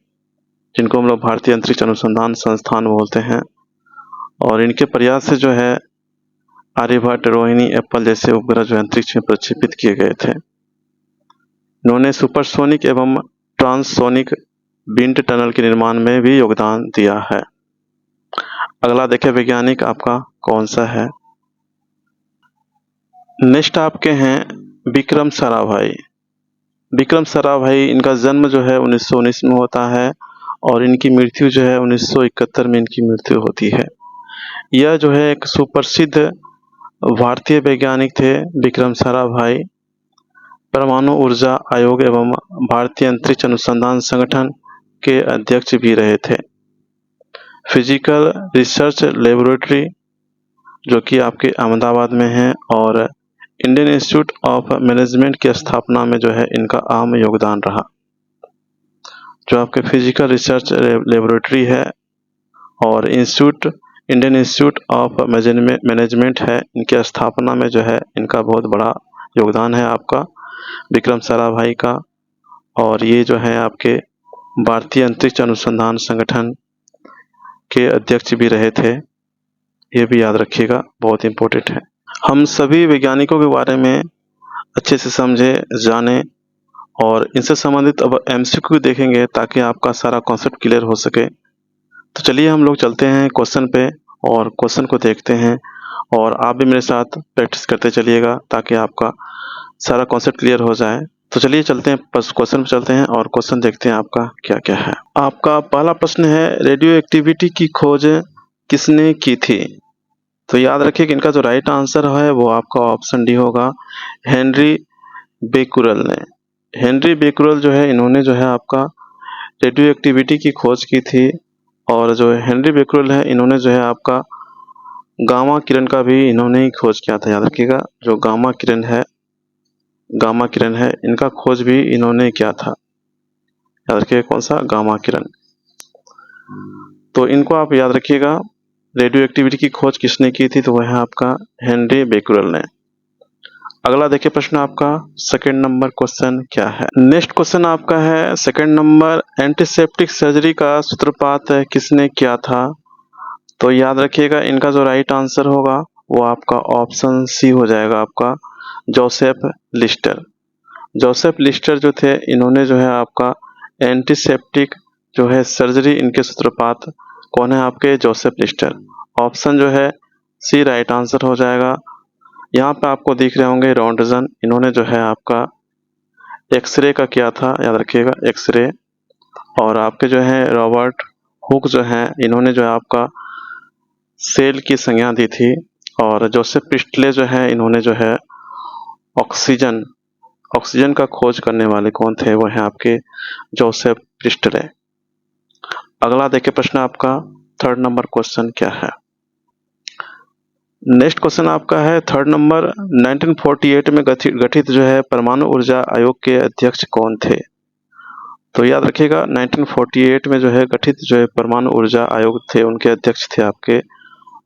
जिनको हम लोग भारतीय अंतरिक्ष अनुसंधान संस्थान बोलते हैं। और इनके प्रयास से जो है आर्यभट्ट, रोहिणी, एप्पल जैसे उपग्रह जो अंतरिक्ष में प्रक्षेपित किए गए थे। इन्होंने सुपरसोनिक एवं ट्रांससोनिक विंड टनल के निर्माण में भी योगदान दिया है। अगला देखें वैज्ञानिक आपका कौन सा है। नेक्स्ट आपके हैं विक्रम साराभाई। विक्रम साराभाई, इनका जन्म जो है 1919 में होता है और इनकी मृत्यु जो है 1971 में इनकी मृत्यु होती है। यह जो है एक सुप्रसिद्ध भारतीय वैज्ञानिक थे विक्रम साराभाई। परमाणु ऊर्जा आयोग एवं भारतीय अंतरिक्ष अनुसंधान संगठन के अध्यक्ष भी रहे थे। फिजिकल रिसर्च लेबोरेटरी जो कि आपके अहमदाबाद में है और इंडियन इंस्टीट्यूट ऑफ मैनेजमेंट की स्थापना में जो है इनका अहम योगदान रहा। जो आपके फिजिकल रिसर्च लेबोरेटरी है और इंडियन इंस्टीट्यूट ऑफ मैनेजमेंट है, इनकी स्थापना में जो है इनका बहुत बड़ा योगदान है आपका विक्रम साराभाई का। और ये जो है आपके भारतीय अंतरिक्ष अनुसंधान संगठन के अध्यक्ष भी रहे थे, ये भी याद रखिएगा, बहुत इम्पोर्टेंट है। हम सभी वैज्ञानिकों के बारे में अच्छे से समझे, जाने और इनसे संबंधित अब एमसीक्यू देखेंगे ताकि आपका सारा कॉन्सेप्ट क्लियर हो सके। तो चलिए हम लोग चलते हैं क्वेश्चन पे और क्वेश्चन को देखते हैं, और आप भी मेरे साथ प्रैक्टिस करते चलिएगा ताकि आपका सारा कॉन्सेप्ट क्लियर हो जाए। तो चलिए चलते हैं, बस क्वेश्चन पे चलते हैं और क्वेश्चन देखते हैं आपका क्या क्या है। आपका पहला प्रश्न है, रेडियो एक्टिविटी की खोज किसने की थी? तो याद रखिए कि इनका जो राइट आंसर है वो आपका ऑप्शन डी होगा, हेनरी बेकुरल ने। हेनरी बेकुरल जो है, इन्होंने जो है आपका रेडियो एक्टिविटी की खोज की थी। और जो हेनरी बेकुरल है, इन्होंने जो है आपका गामा किरण का भी इन्होंने ही खोज किया था। याद रखिएगा, जो गामा किरण है इनका खोज भी इन्होंने किया था। याद रखिएगा, कौन सा? गामा किरण। तो इनको आप याद रखिएगा, रेडियो एक्टिविटी की खोज किसने की थी? तो वह है आपका हेनरी बेकुरल ने। अगला देखिए प्रश्न आपका, सेकंड नंबर क्वेश्चन क्या है? नेक्स्ट क्वेश्चन आपका है सेकंड नंबर, एंटीसेप्टिक सर्जरी का सूत्रपात किसने किया था? तो याद रखिएगा, इनका जो राइट आंसर होगा वो आपका ऑप्शन सी हो जाएगा, आपका जोसेफ लिस्टर। जोसेफ लिस्टर जो थे, इन्होंने जो है आपका एंटीसेप्टिक जो है सर्जरी, इनके सूत्रपात कौन है आपके? Joseph Lister. ऑप्शन जो है सी राइट आंसर हो जाएगा। यहाँ पे आपको दिख रहे होंगे रॉन्टजन, इन्होंने जो है आपका एक्सरे का किया था। याद रखिएगा, एक्सरे। और आपके जो है रॉबर्ट हुक जो है, इन्होंने जो है आपका सेल की संज्ञा दी थी। और जोसेफ प्रिस्टले जो है, इन्होंने जो है ऑक्सीजन का खोज करने वाले कौन थे? वो है आपके जोसेफ प्रिस्टले। अगला देखिए प्रश्न आपका, थर्ड नंबर क्वेश्चन क्या है? नेक्स्ट क्वेश्चन आपका है थर्ड नंबर, 1948 में गठित जो है परमाणु ऊर्जा आयोग के अध्यक्ष कौन थे? तो याद रखिएगा, 1948 में जो है गठित जो है परमाणु ऊर्जा आयोग थे, उनके अध्यक्ष थे आपके,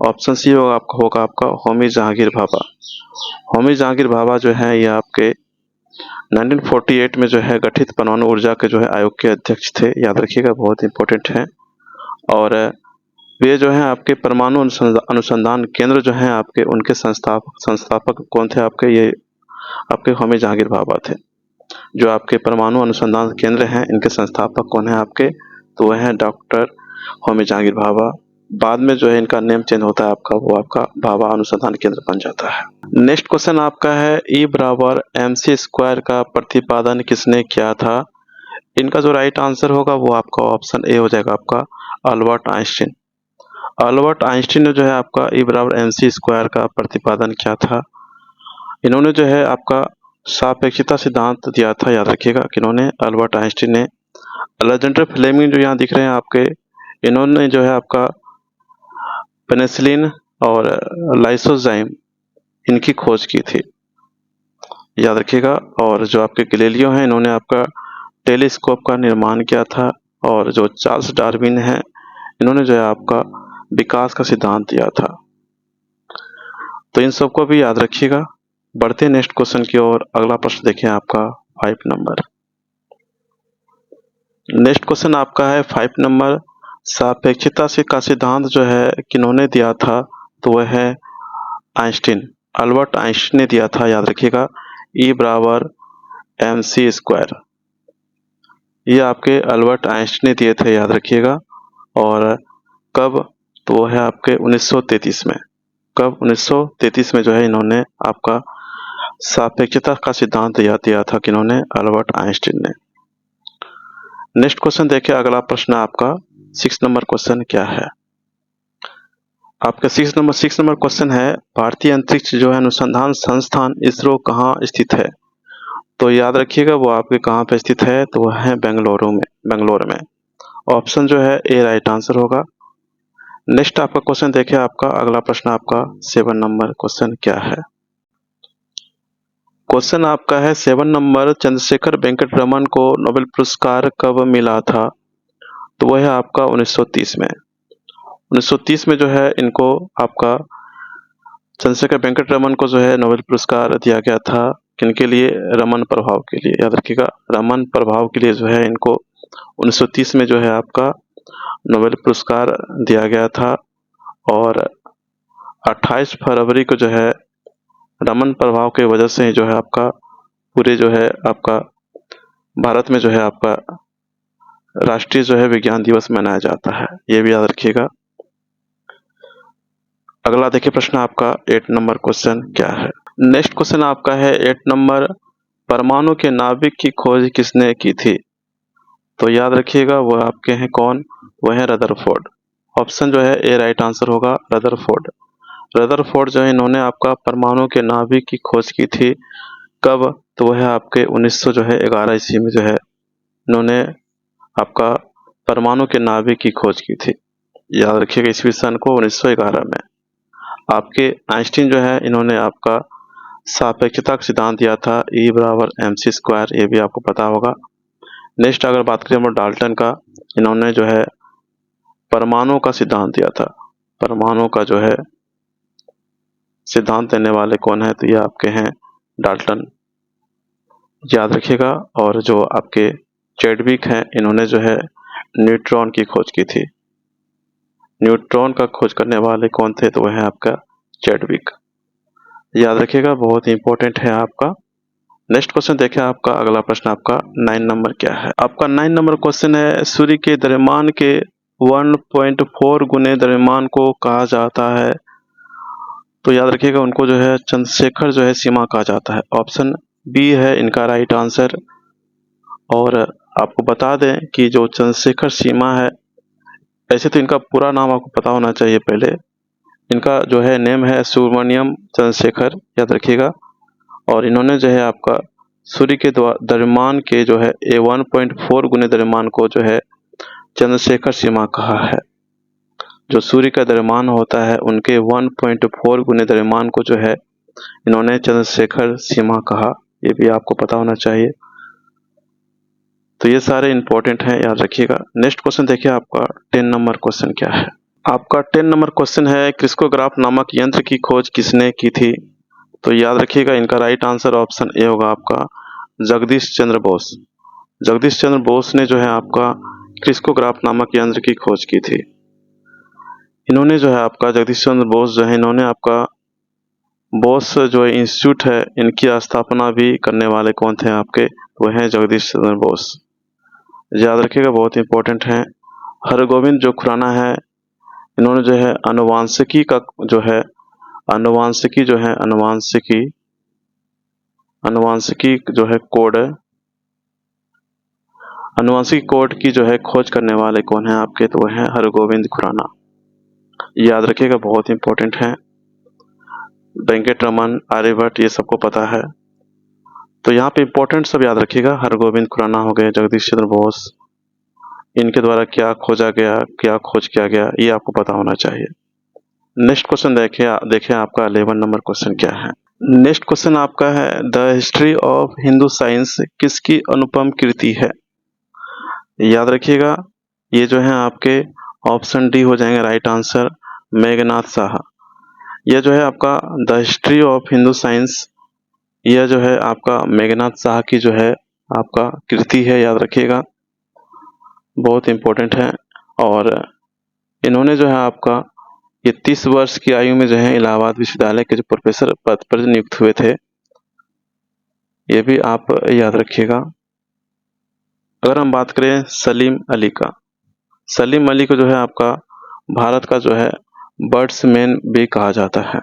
ऑप्शन सी होगा आपका होमी जहांगीर भाभा। होमी जहांगीर भाभा जो है ये आपके 1948 में जो है गठित परमाणु ऊर्जा के जो है आयोग के अध्यक्ष थे। याद रखिएगा, बहुत इंपॉर्टेंट है। और वे जो है आपके परमाणु अनुसंधान केंद्र जो है आपके, उनके संस्थापक कौन थे आपके? ये आपके होमी जहांगीर भाभा थे। जो आपके परमाणु अनुसंधान केंद्र हैं, इनके संस्थापक कौन है आपके? तो वह है डॉक्टर होमी जहांगीर भाभा। बाद में जो है इनका नेम चेंज होता है आपका, वो आपका भाभा अनुसंधान केंद्र बन जाता है। नेक्स्ट क्वेश्चन आपका है, E बराबर mc स्क्वायर का प्रतिपादन किसने किया था? इनका जो राइट आंसर होगा वो आपका ऑप्शन ए हो जाएगा, आपका अल्बर्ट आइंस्टीन। अल्बर्ट आइंस्टीन ने जो है आपका E बराबर mc स्क्वायर का प्रतिपादन किया था। इन्होंने जो है आपका सापेक्षता सिद्धांत दिया था। याद रखिएगा कि इन्होंने, अल्बर्ट आइंस्टीन ने। अलेक्जेंडर फ्लेमिंग जो यहाँ दिख रहे हैं आपके, इन्होंने जो है आपका पेनिसिलिन और लाइसोजाइम, इनकी खोज की थी। याद रखिएगा। और जो आपके गैलीलियो हैं, इन्होंने आपका टेलीस्कोप का निर्माण किया था। और जो चार्ल्स डार्विन हैं, इन्होंने जो है आपका विकास का सिद्धांत दिया था। तो इन सबको भी याद रखिएगा। बढ़ते हैं नेक्स्ट क्वेश्चन की ओर। अगला प्रश्न देखिए आपका 5 नंबर। नेक्स्ट क्वेश्चन आपका है 5 नंबर, सापेक्षता से का सिद्धांत जो है किन्होंने दिया था? तो वह है आइंस्टीन, अल्बर्ट आइंस्टीन ने दिया था। याद रखिएगा, E बराबर mc स्क्वायर, ये आपके अल्बर्ट आइंस्टीन ने दिए थे। याद रखिएगा। और कब? तो वो है आपके 1933 में। कब? 1933 में जो है इन्होंने आपका सापेक्षता का सिद्धांत दिया था, किन्होंने? अल्बर्ट आइंस्टीन ने। नेक्स्ट क्वेश्चन देखिए, अगला प्रश्न आपका 6 नंबर क्वेश्चन क्या है? आपका 6 नंबर क्वेश्चन है, भारतीय अंतरिक्ष जो है अनुसंधान संस्थान इसरो कहाँ स्थित है? तो याद रखिएगा, वो आपके कहाँ पे स्थित है? तो वह है बेंगलोर में। ऑप्शन जो है ए राइट आंसर होगा। नेक्स्ट आपका क्वेश्चन देखिए, आपका अगला प्रश्न आपका 7 नंबर क्वेश्चन क्या है? क्वेश्चन आपका है 7 नंबर, चंद्रशेखर वेंकट रमन को नोबेल पुरस्कार कब मिला था? तो वह है आपका 1930 में। 1930 में जो है इनको आपका चंद्रशेखर वेंकट रमन को जो है नोबेल पुरस्कार दिया गया था। किनके लिए? रमन प्रभाव के लिए। याद रखिएगा, रमन प्रभाव के लिए जो है इनको 1930 में जो है आपका नोबेल पुरस्कार दिया गया था। और 28 फरवरी को जो है रमन प्रभाव की वजह से जो है आपका पूरे जो है आपका भारत में जो है आपका राष्ट्रीय जो है विज्ञान दिवस मनाया जाता है, ये भी याद रखिएगा। अगला देखिए प्रश्न आपका 8 नंबर क्वेश्चन क्या है। नेक्स्ट क्वेश्चन आपका है 8 नंबर, परमाणु के नाभिक की खोज किसने की थी? तो याद रखिएगा वह आपके हैं कौन, वह है रदरफोर्ड। ऑप्शन जो है ए राइट आंसर होगा, रदरफोर्ड। रदरफोर्ड जो है इन्होंने आपका परमाणु के नाभिक की खोज की थी। कब? तो वह है आपके 1911 ईस्वी में जो है इन्होंने आपका परमाणु के नाभिक की खोज की थी। याद रखिएगा ईस्वी सन को 1911 में। आपके आइंस्टीन जो है इन्होंने आपका सापेक्षता का सिद्धांत दिया था, E बराबर mc², ये भी आपको पता होगा। नेक्स्ट अगर बात करें हम डाल्टन का, इन्होंने जो है परमाणु का सिद्धांत दिया था। परमाणु का जो है सिद्धांत देने वाले कौन है? तो ये आपके हैं डाल्टन, याद रखिएगा। और जो आपके चैडविक हैं, इन्होंने जो है न्यूट्रॉन की खोज की थी। न्यूट्रॉन का खोज करने वाले कौन थे? तो वह है आपका चैडविक, याद रखिएगा, बहुत ही इंपॉर्टेंट है आपका। नेक्स्ट क्वेश्चन देखें आपका अगला प्रश्न आपका 9 नंबर क्या है। आपका 9 नंबर क्वेश्चन है, सूर्य के द्रव्यमान के 1.4 गुने द्रव्यमान को कहा जाता है? तो याद रखिएगा उनको जो है चंद्रशेखर जो है सीमा कहा जाता है। ऑप्शन बी है इनका राइट आंसर। और आपको बता दें कि जो चंद्रशेखर सीमा है, ऐसे तो इनका पूरा नाम आपको पता होना चाहिए पहले। इनका जो है नेम है सुब्रमण्यम चंद्रशेखर, याद रखिएगा। और इन्होंने जो है आपका सूर्य के द्रव्यमान के जो है 1.4 गुने द्रव्यमान को जो है चंद्रशेखर सीमा कहा है। जो सूर्य का द्रव्यमान होता है उनके 1.4 गुने द्रव्यमान को जो है इन्होंने चंद्रशेखर सीमा कहा, ये भी आपको पता होना चाहिए। तो ये सारे इंपॉर्टेंट हैं, याद रखिएगा। नेक्स्ट क्वेश्चन देखिए आपका 10 नंबर क्वेश्चन क्या है। आपका 10 नंबर क्वेश्चन है, क्रिस्कोग्राफ नामक यंत्र की खोज किसने की थी? तो याद रखिएगा इनका राइट आंसर ऑप्शन ए होगा आपका जगदीश चंद्र बोस। जगदीश चंद्र बोस ने जो है आपका क्रिस्कोग्राफ नामक यंत्र की खोज की थी। इन्होंने जो है आपका जगदीश चंद्र बोस जो है इन्होंने आपका बोस जो है इंस्टीट्यूट है, इनकी स्थापना भी करने वाले कौन थे आपके? वह हैं जगदीश चंद्र बोस, याद रखिएगा, बहुत इंपॉर्टेंट हैं। हरगोविंद जो खुराना है, इन्होंने जो है अनुवांशिकी का जो है अनुवांशिकी जो है अनुवांशिकी जो है कोड, अनुवांशिक कोड की जो है खोज करने वाले कौन है आपके? तो वह है हरगोविंद खुराना, याद रखिएगा, बहुत इंपॉर्टेंट है। वेंकट रमन, आर्यभट्ट, ये सबको पता है। तो यहाँ पे इंपॉर्टेंट सब याद रखिएगा, हरगोविंद खुराना हो गए, जगदीश चंद्र बोस, इनके द्वारा क्या खोजा गया, क्या खोज किया गया, ये आपको पता होना चाहिए। नेक्स्ट क्वेश्चन देखिए आपका 11 नंबर क्वेश्चन क्या है। नेक्स्ट क्वेश्चन आपका है, the history of Hindu science किसकी अनुपम कृति है? याद रखिएगा ये जो है आपके ऑप्शन डी हो जाएंगे राइट आंसर, मेघनाथ साहा। यह जो है आपका the history of Hindu science, यह जो है आपका मेघनाथ साहा की जो है आपका कृति है, याद रखिएगा, बहुत इंपॉर्टेंट है। और इन्होंने जो है आपका ये 30 वर्ष की आयु में जो है इलाहाबाद विश्वविद्यालय के जो प्रोफेसर पद पर नियुक्त हुए थे, ये भी आप याद रखिएगा। अगर हम बात करें सलीम अली का, सलीम अली को जो है आपका भारत का जो है बर्ड्समैन भी कहा जाता है,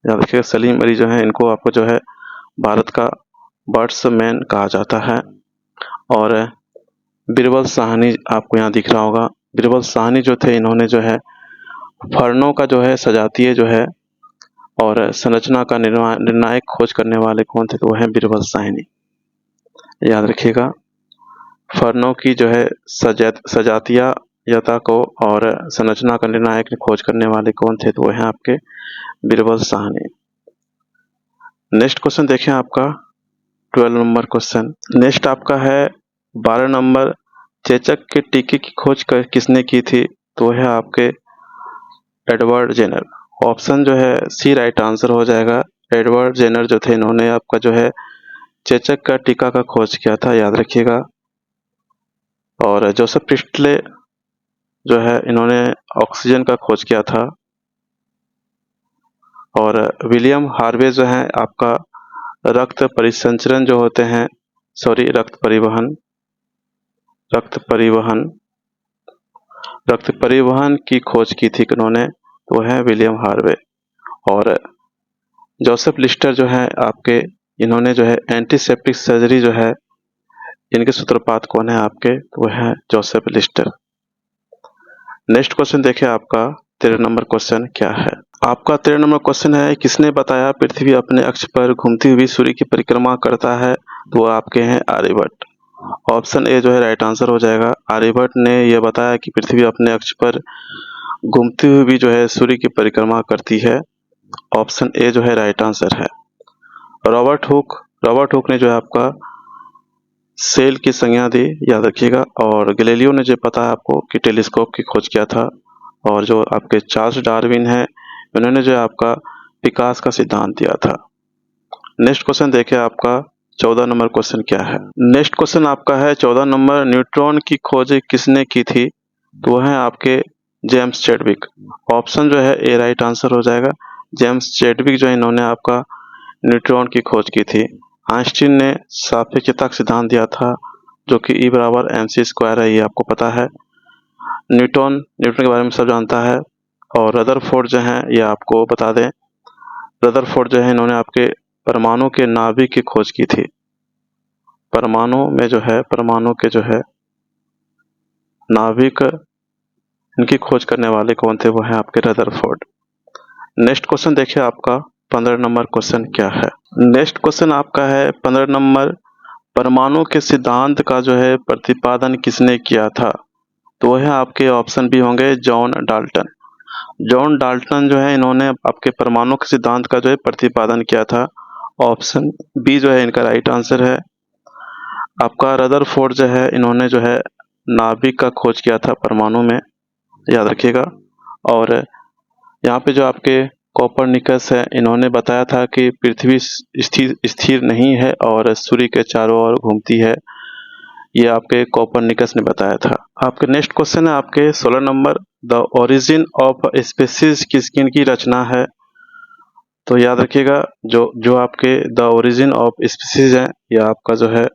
याद रखिएगा। सलीम अली जो है इनको आपको जो है भारत का बर्ड्समैन कहा जाता है। और बिरबल साहनी आपको यहाँ दिख रहा होगा, बिरबल साहनी जो थे इन्होंने जो है फर्नों का जो है सजातीय जो है और संरचना का निर्णायक खोज करने वाले कौन थे? तो वह है बिरबल साहनी, याद रखिएगा। फर्नों की जो है सजातीयता को और संरचना का निर्णायक खोज करने वाले कौन थे? तो वह है आपके बिरबल साहनी। नेक्स्ट क्वेश्चन देखें आपका 12 नंबर क्वेश्चन। नेक्स्ट आपका है 12 नंबर, चेचक के टीके की खोज किसने की थी? तो वह है आपके एडवर्ड जेनर। ऑप्शन जो है सी राइट आंसर हो जाएगा। एडवर्ड जेनर जो थे इन्होंने आपका जो है चेचक का टीका का खोज किया था, याद रखिएगा। और जोसेफ प्रिस्टले जो है इन्होंने ऑक्सीजन का खोज किया था। और विलियम हार्वे जो है आपका रक्त परिसंचरण जो होते हैं, रक्त परिवहन रक्त परिवहन की खोज की थी किन्होंने, तो है विलियम हार्वे। और जोसेफ लिस्टर जो है आपके, इन्होंने जो है एंटीसेप्टिक सर्जरी जो है, इनके सूत्रपात कौन है आपके, तो वह है जोसेफ लिस्टर। नेक्स्ट क्वेश्चन देखिए आपका 13 नंबर क्वेश्चन क्या है। आपका 13 नंबर क्वेश्चन है, किसने बताया पृथ्वी अपने अक्ष पर घूमती हुई सूर्य की परिक्रमा करता है, तो वो आपके हैं आर्यभट्ट। ऑप्शन ए जो है राइट आंसर हो जाएगा। आर्यभट्ट ने यह बताया कि पृथ्वी अपने अक्ष पर घूमती हुई भी जो है सूर्य की परिक्रमा करती है। ऑप्शन ए जो है राइट आंसर है। रॉबर्ट हुक ने जो है आपका सेल की संज्ञा दी, याद रखिएगा। और गैलीलियो ने जो पता है आपको कि टेलीस्कोप की खोज किया था। और जो आपके चार्ल्स डार्विन है, उन्होंने जो है आपका विकास का सिद्धांत दिया था। नेक्स्ट क्वेश्चन देखिए आपका 14 नंबर क्वेश्चन क्या है। नेक्स्ट क्वेश्चन आपका है 14 नंबर, न्यूट्रॉन की खोज किसने की थी, तो वह है आपके जेम्स चैडविक। ऑप्शन जो है ए राइट आंसर हो जाएगा। जेम्स चैडविक जो है इन्होंने आपका न्यूट्रॉन की खोज की थी। आइंस्टीन ने सापेक्षता का सिद्धांत दिया था, जो कि E बराबर mc² है, ये आपको पता है। न्यूटन के बारे में सब जानता है। और रदरफोर्ड जो है, ये आपको बता दें, रदरफोर्ड जो है इन्होंने आपके परमाणु के नाभिक की खोज की थी। परमाणु के जो है नाभिक, इनकी खोज करने वाले कौन थे, वो है आपके रदरफोर्ड। नेक्स्ट क्वेश्चन देखिए आपका 15 नंबर क्वेश्चन क्या है। नेक्स्ट क्वेश्चन आपका है 15 नंबर, परमाणु के सिद्धांत का जो है प्रतिपादन किसने किया था, तो वह आपके ऑप्शन भी होंगे जॉन डाल्टन। जॉन डाल्टन जो है इन्होंने आपके परमाणु के सिद्धांत का जो है प्रतिपादन किया था। ऑप्शन बी जो है इनका राइट आंसर है। आपका रदरफोर्ड जो है इन्होंने जो है नाभिक का खोज किया था परमाणु में, याद रखिएगा। और यहाँ पे जो आपके कोपरनिकस है, इन्होंने बताया था कि पृथ्वी स्थिर नहीं है और सूर्य के चारों ओर घूमती है, ये आपके कोपरनिकस ने बताया था। आपके नेक्स्ट क्वेश्चन है आपके 16 number, the origin of species किसकी रचना है, तो याद रखिएगा जो आपके द ओरिजिन ऑफ स्पीसीज है, यह आपका जो है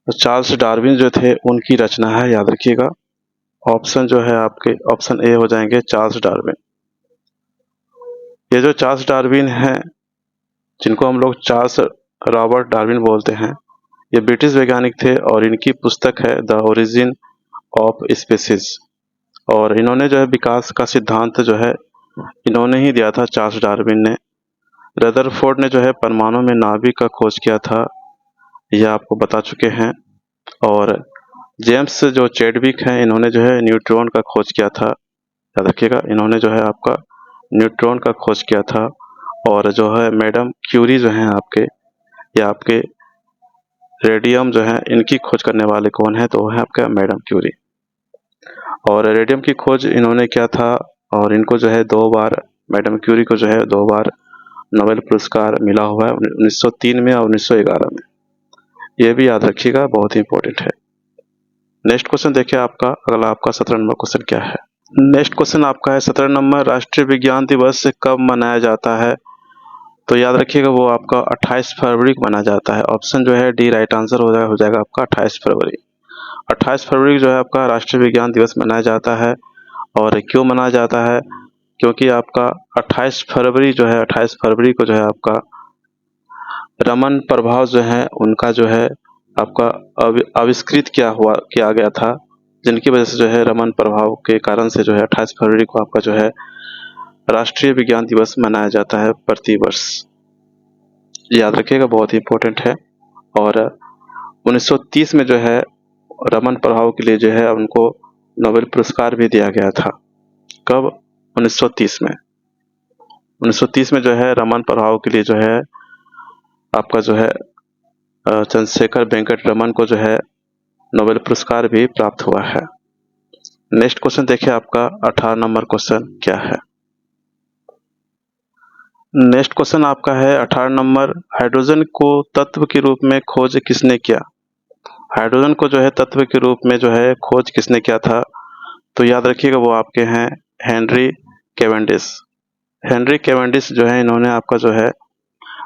चार्ल्स डार्विन जो थे उनकी रचना है, याद रखिएगा। ऑप्शन जो है आपके ऑप्शन ए हो जाएंगे चार्ल्स डार्विन। ये जो चार्ल्स डार्विन है, जिनको हम लोग चार्ल्स रॉबर्ट डार्विन बोलते हैं, ये ब्रिटिश वैज्ञानिक थे और इनकी पुस्तक है द ओरिजिन ऑफ स्पीसीज। और इन्होंने जो है विकास का सिद्धांत जो है इन्होंने ही दिया था, चार्ल्स डार्विन ने। रदरफोर्ड ने जो है परमाणु में नाभिक का खोज किया था, यह आपको बता चुके हैं। और जेम्स जो चैडविक हैं, इन्होंने जो है न्यूट्रॉन का खोज किया था, याद रखिएगा। इन्होंने जो है आपका न्यूट्रॉन का खोज किया था। और जो है मैडम क्यूरी जो हैं आपके, ये आपके रेडियम जो है इनकी खोज करने वाले कौन है, तो वो है आपका मैडम क्यूरी। और रेडियम की खोज इन्होंने किया था और इनको जो है 2 बार, मैडम क्यूरी को जो है 2 बार नोबेल पुरस्कार मिला हुआ है, 1903 में और 1911 में। ये भी याद रखिएगा, बहुत ही इंपॉर्टेंट है। नेक्स्ट क्वेश्चन देखिए आपका अगला, आपका 17 नंबर क्वेश्चन क्या है। नेक्स्ट क्वेश्चन आपका है 17 नंबर, राष्ट्रीय विज्ञान दिवस कब मनाया जाता है, तो याद रखिएगा वो आपका 28 फरवरी को मनाया जाता है। ऑप्शन जो है डी राइट आंसर हो जाएगा आपका 28 फरवरी। 28 फरवरी जो है आपका राष्ट्रीय विज्ञान दिवस मनाया जाता है। और क्यों मनाया जाता है, क्योंकि आपका 28 फरवरी जो है, 28 फरवरी को जो है आपका रमन प्रभाव जो है उनका जो है आपका आविष्कृत किया गया था, जिनकी वजह से जो है रमन प्रभाव के कारण से जो है 28 फरवरी को आपका जो है राष्ट्रीय विज्ञान दिवस मनाया जाता है प्रति वर्ष, याद रखिएगा, बहुत ही इंपॉर्टेंट है। और 1930 में जो है रमन प्रभाव के लिए जो है उनको नोबेल पुरस्कार भी दिया गया था। कब? 1930 में। 1930 में जो है रमन प्रभाव के लिए जो है आपका जो है चंद्रशेखर वेंकट रमन को जो है नोबेल पुरस्कार भी प्राप्त हुआ है। नेक्स्ट क्वेश्चन देखिए आपका 18 नंबर क्वेश्चन क्या है। नेक्स्ट क्वेश्चन आपका है 18 नंबर, हाइड्रोजन को तत्व के रूप में खोज किसने किया। हाइड्रोजन को जो है तत्व के रूप में जो है खोज किसने किया था, तो याद रखिएगा वो आपके हैं हेनरी कैवेंडिश। हेनरी कैवेंडिश जो है इन्होंने आपका जो है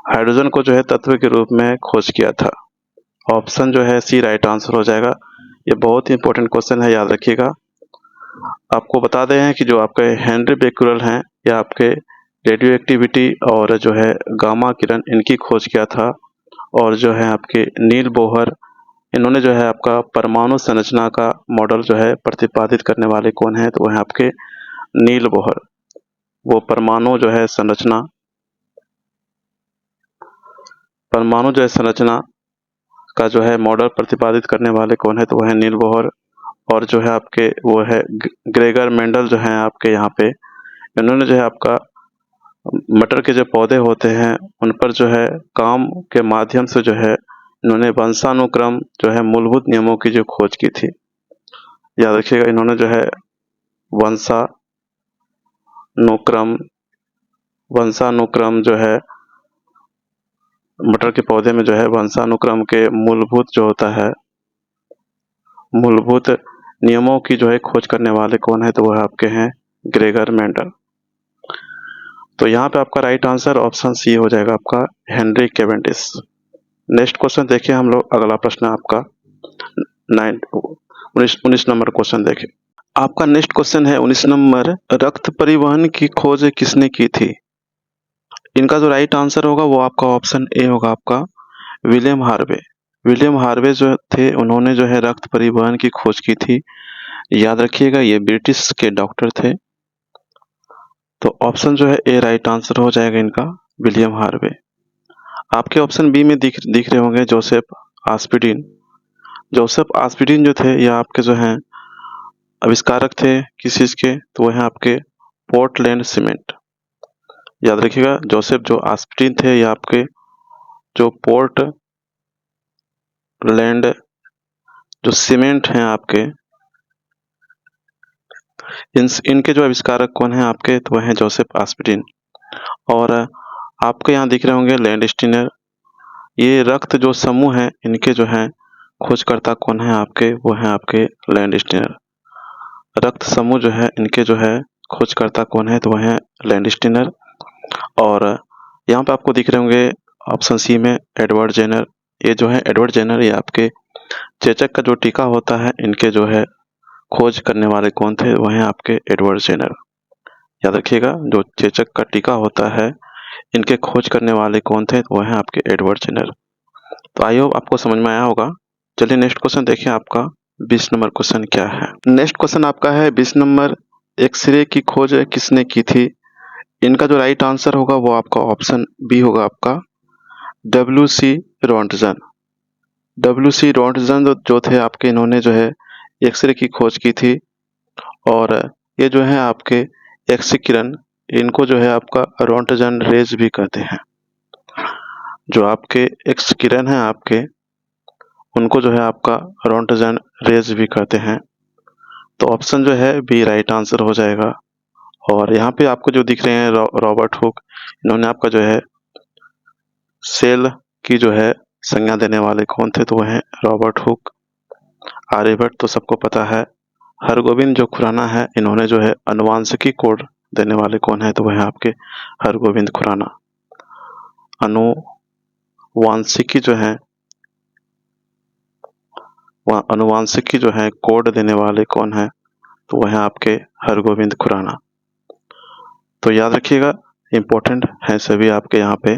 हाइड्रोजन को जो है तत्व के रूप में खोज किया था। ऑप्शन जो है सी राइट आंसर हो जाएगा। ये बहुत ही इंपॉर्टेंट क्वेश्चन है, याद रखिएगा। आपको बता दें हैं कि जो आपके हेनरी बेक्यूरेल हैं या आपके रेडियो एक्टिविटी और जो है गामा किरण इनकी खोज किया था। और जो है आपके नील बोहर इन्होंने जो है आपका परमाणु संरचना का मॉडल जो है प्रतिपादित करने वाले कौन है, तो वह है आपके नील बोहर। वो परमाणु जो है संरचना का जो है मॉडल प्रतिपादित करने वाले कौन है, तो वह है नील बोहर। और जो है आपके वो है ग्रेगर मेंडल जो है आपके यहाँ पे, इन्होंने जो है आपका मटर के जो पौधे होते हैं उन पर जो है काम के माध्यम से जो है इन्होंने वंशानुक्रम जो है मूलभूत नियमों की जो खोज की थी। याद रखिएगा इन्होंने जो है वंशानुक्रम जो है मटर के पौधे में जो है वंशानुक्रम के मूलभूत जो होता है मूलभूत नियमों की जो है खोज करने वाले कौन है, तो वह आपके हैं ग्रेगर मेंडल। तो यहाँ पे आपका राइट आंसर ऑप्शन सी हो जाएगा, आपका हेनरी कैवेंडिश। नेक्स्ट क्वेश्चन देखिए हम लोग, अगला प्रश्न आपका 19 नंबर क्वेश्चन देखें। आपका नेक्स्ट क्वेश्चन है 19 नंबर, रक्त परिवहन की खोज किसने की थी? इनका जो राइट आंसर होगा वो आपका ऑप्शन ए होगा, आपका विलियम हार्वे। विलियम हार्वे जो थे उन्होंने जो है रक्त परिवहन की खोज की थी। याद रखिएगा ये ब्रिटिश के डॉक्टर थे। तो ऑप्शन जो है ए राइट आंसर हो जाएगा इनका, विलियम हार्वे। आपके ऑप्शन बी में दिख रहे होंगे जोसेफ आस्पिडिन। जोसेफ आस्पिडिन जो थे ये आपके जो हैं आविष्कारक थे किस चीज के, तो वह हैं आपके पोर्टलैंड सीमेंट। याद रखिएगा जोसेफ जो आस्पिडिन थे ये आपके जो पोर्टलैंड जो सीमेंट हैं आपके, इनके जो आविष्कारक कौन हैं आपके, तो वह हैं जोसेफ आस्पिडिन। और आपके यहाँ दिख रहे होंगे लैंडस्टीनर। ये रक्त जो समूह है इनके जो हैं खोजकर्ता कौन है आपके, वो हैं आपके लैंडस्टीनर। रक्त समूह जो है इनके जो है खोजकर्ता कौन है, तो वह है लैंडस्टीनर। और यहाँ पे आपको दिख रहे होंगे ऑप्शन सी में एडवर्ड जेनर। ये जो है एडवर्ड जेनर ये आपके चेचक का जो टीका होता है इनके जो है खोज करने वाले कौन थे, वह हैं आपके एडवर्ड जेनर। याद रखिएगा जो चेचक का टीका होता है इनके खोज करने वाले कौन थे, तो वह हैं आपके एडवर्ड जेनर। तो आई होप आपको समझ में आया होगा। चलिए नेक्स्ट क्वेश्चन देखिए, आपका 20 नंबर क्वेश्चन क्या है। नेक्स्ट क्वेश्चन आपका है 20 नंबर, एक्सरे की खोज किसने की थी? इनका जो राइट आंसर होगा वो आपका ऑप्शन बी होगा, आपका WC रॉन्टजन। WC रॉन्टजन जो थे आपके, इन्होंने जो है एक्सरे की खोज की थी। और ये जो है आपके एक्स किरण, इनको जो है आपका रॉन्टजन रेज भी कहते हैं। जो आपके एक्स किरण है आपके, उनको जो है आपका रॉन्टजन रेज भी कहते हैं। तो ऑप्शन जो है बी राइट आंसर हो जाएगा। और यहाँ पे आपको जो दिख रहे हैं रॉबर्ट हुक, इन्होंने आपका जो है सेल की जो है संज्ञा देने वाले कौन थे, तो वह है रॉबर्ट हुक। आर्यभट्ट तो सबको पता है। हरगोविंद जो खुराना है, इन्होंने जो है अनुवांशिकी कोड देने वाले कौन है, तो वह है आपके हरगोविंद खुराना। अनुवांशिकी जो है कोड देने वाले कौन है, तो वह है आपके हरगोविंद खुराना। तो याद रखिएगा इंपॉर्टेंट है सभी आपके यहाँ पे।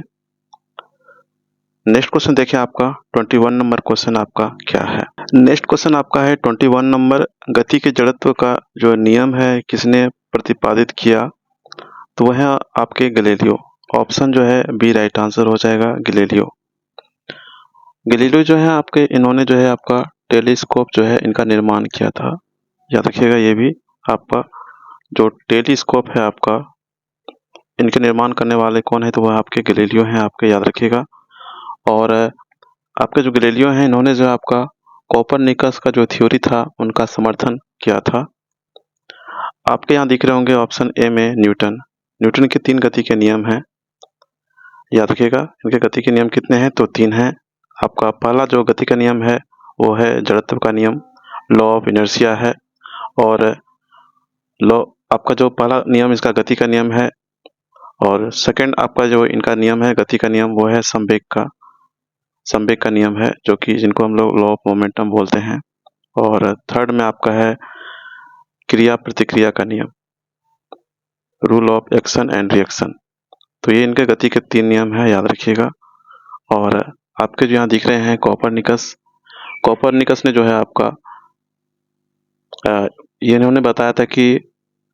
नेक्स्ट क्वेश्चन देखिए, आपका 21 नंबर क्वेश्चन आपका क्या है। नेक्स्ट क्वेश्चन आपका है 21 नंबर, गति के जड़त्व का जो नियम है किसने प्रतिपादित किया, तो वह है आपके गैलीलियो। ऑप्शन जो है बी राइट आंसर हो जाएगा, गैलीलियो। गैलीलियो जो है आपके, इन्होंने जो है आपका टेलीस्कोप जो है इनका निर्माण किया था। याद रखिएगा ये भी आपका जो टेलीस्कोप है आपका, इनके निर्माण करने वाले कौन है, तो वह आपके गैलीलियो हैं आपके, याद रखिएगा। और आपके जो गैलीलियो हैं, इन्होंने जो आपका कोपरनिकस का जो थ्योरी था उनका समर्थन किया था। आपके यहाँ दिख रहे होंगे ऑप्शन ए में न्यूटन के 3 गति के नियम हैं। याद रखिएगा इनके गति के नियम कितने हैं, तो 3 हैं। आपका पहला जो गति का नियम है वो है जड़त्व का नियम, लॉ ऑफ इनर्शिया है। और लॉ आपका जो पहला नियम इसका गति का नियम है, और सेकंड आपका जो इनका नियम है गति का नियम, वो है संवेग का नियम है, जो कि जिनको हम लोग लॉ ऑफ मोमेंटम बोलते हैं। और थर्ड में आपका है क्रिया प्रतिक्रिया का नियम, rule of action and reaction. तो ये इनके गति के 3 नियम है, याद रखिएगा। और आपके जो यहाँ दिख रहे हैं कॉपरनिकस ने जो है आपका ये इन्होंने बताया था कि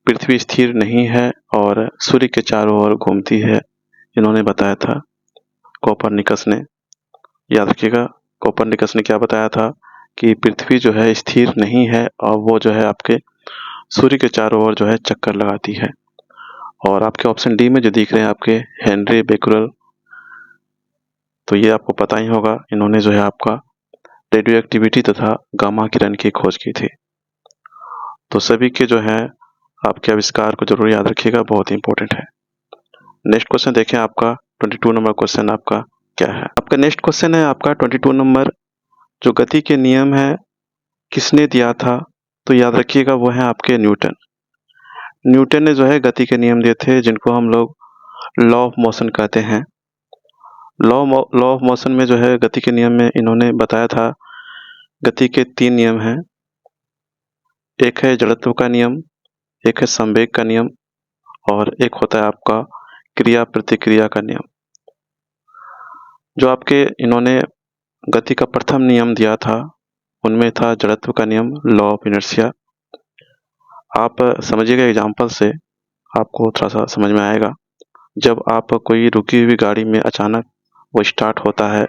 पृथ्वी स्थिर नहीं है और सूर्य के चारों ओर घूमती है, इन्होंने बताया था कॉपरनिकस ने। याद रखिएगा, कॉपरनिकस ने क्या बताया था कि पृथ्वी जो है स्थिर नहीं है और वो जो है आपके सूर्य के चारों ओर जो है चक्कर लगाती है। और आपके ऑप्शन डी में जो दिख रहे हैं आपके हेनरी बेकुरल, तो ये आपको पता ही होगा, इन्होंने जो है आपका रेडियो एक्टिविटी तथा गामा किरण की खोज की थी। तो सभी के जो है आपके आविष्कार को जरूर याद रखिएगा, बहुत ही इंपॉर्टेंट है। नेक्स्ट क्वेश्चन देखें, आपका 22 नंबर क्वेश्चन आपका क्या है। आपका नेक्स्ट क्वेश्चन है आपका 22 नंबर, जो गति के नियम है किसने दिया था? तो याद रखिएगा वो है आपके न्यूटन। न्यूटन ने जो है गति के नियम दिए थे, जिनको हम लोग लॉ ऑफ मोशन कहते हैं। लॉ ऑफ मोशन में जो है गति के नियम में इन्होंने बताया था गति के 3 नियम हैं। एक है जड़त्व का नियम, एक है संवेग का नियम, और एक होता है आपका क्रिया प्रतिक्रिया का नियम। जो आपके इन्होंने गति का प्रथम नियम दिया था उनमें था जड़त्व का नियम, लॉ ऑफ इनर्शिया। आप समझिएगा एग्जाम्पल से, आपको थोड़ा सा समझ में आएगा। जब आप कोई रुकी हुई गाड़ी में अचानक वो स्टार्ट होता है,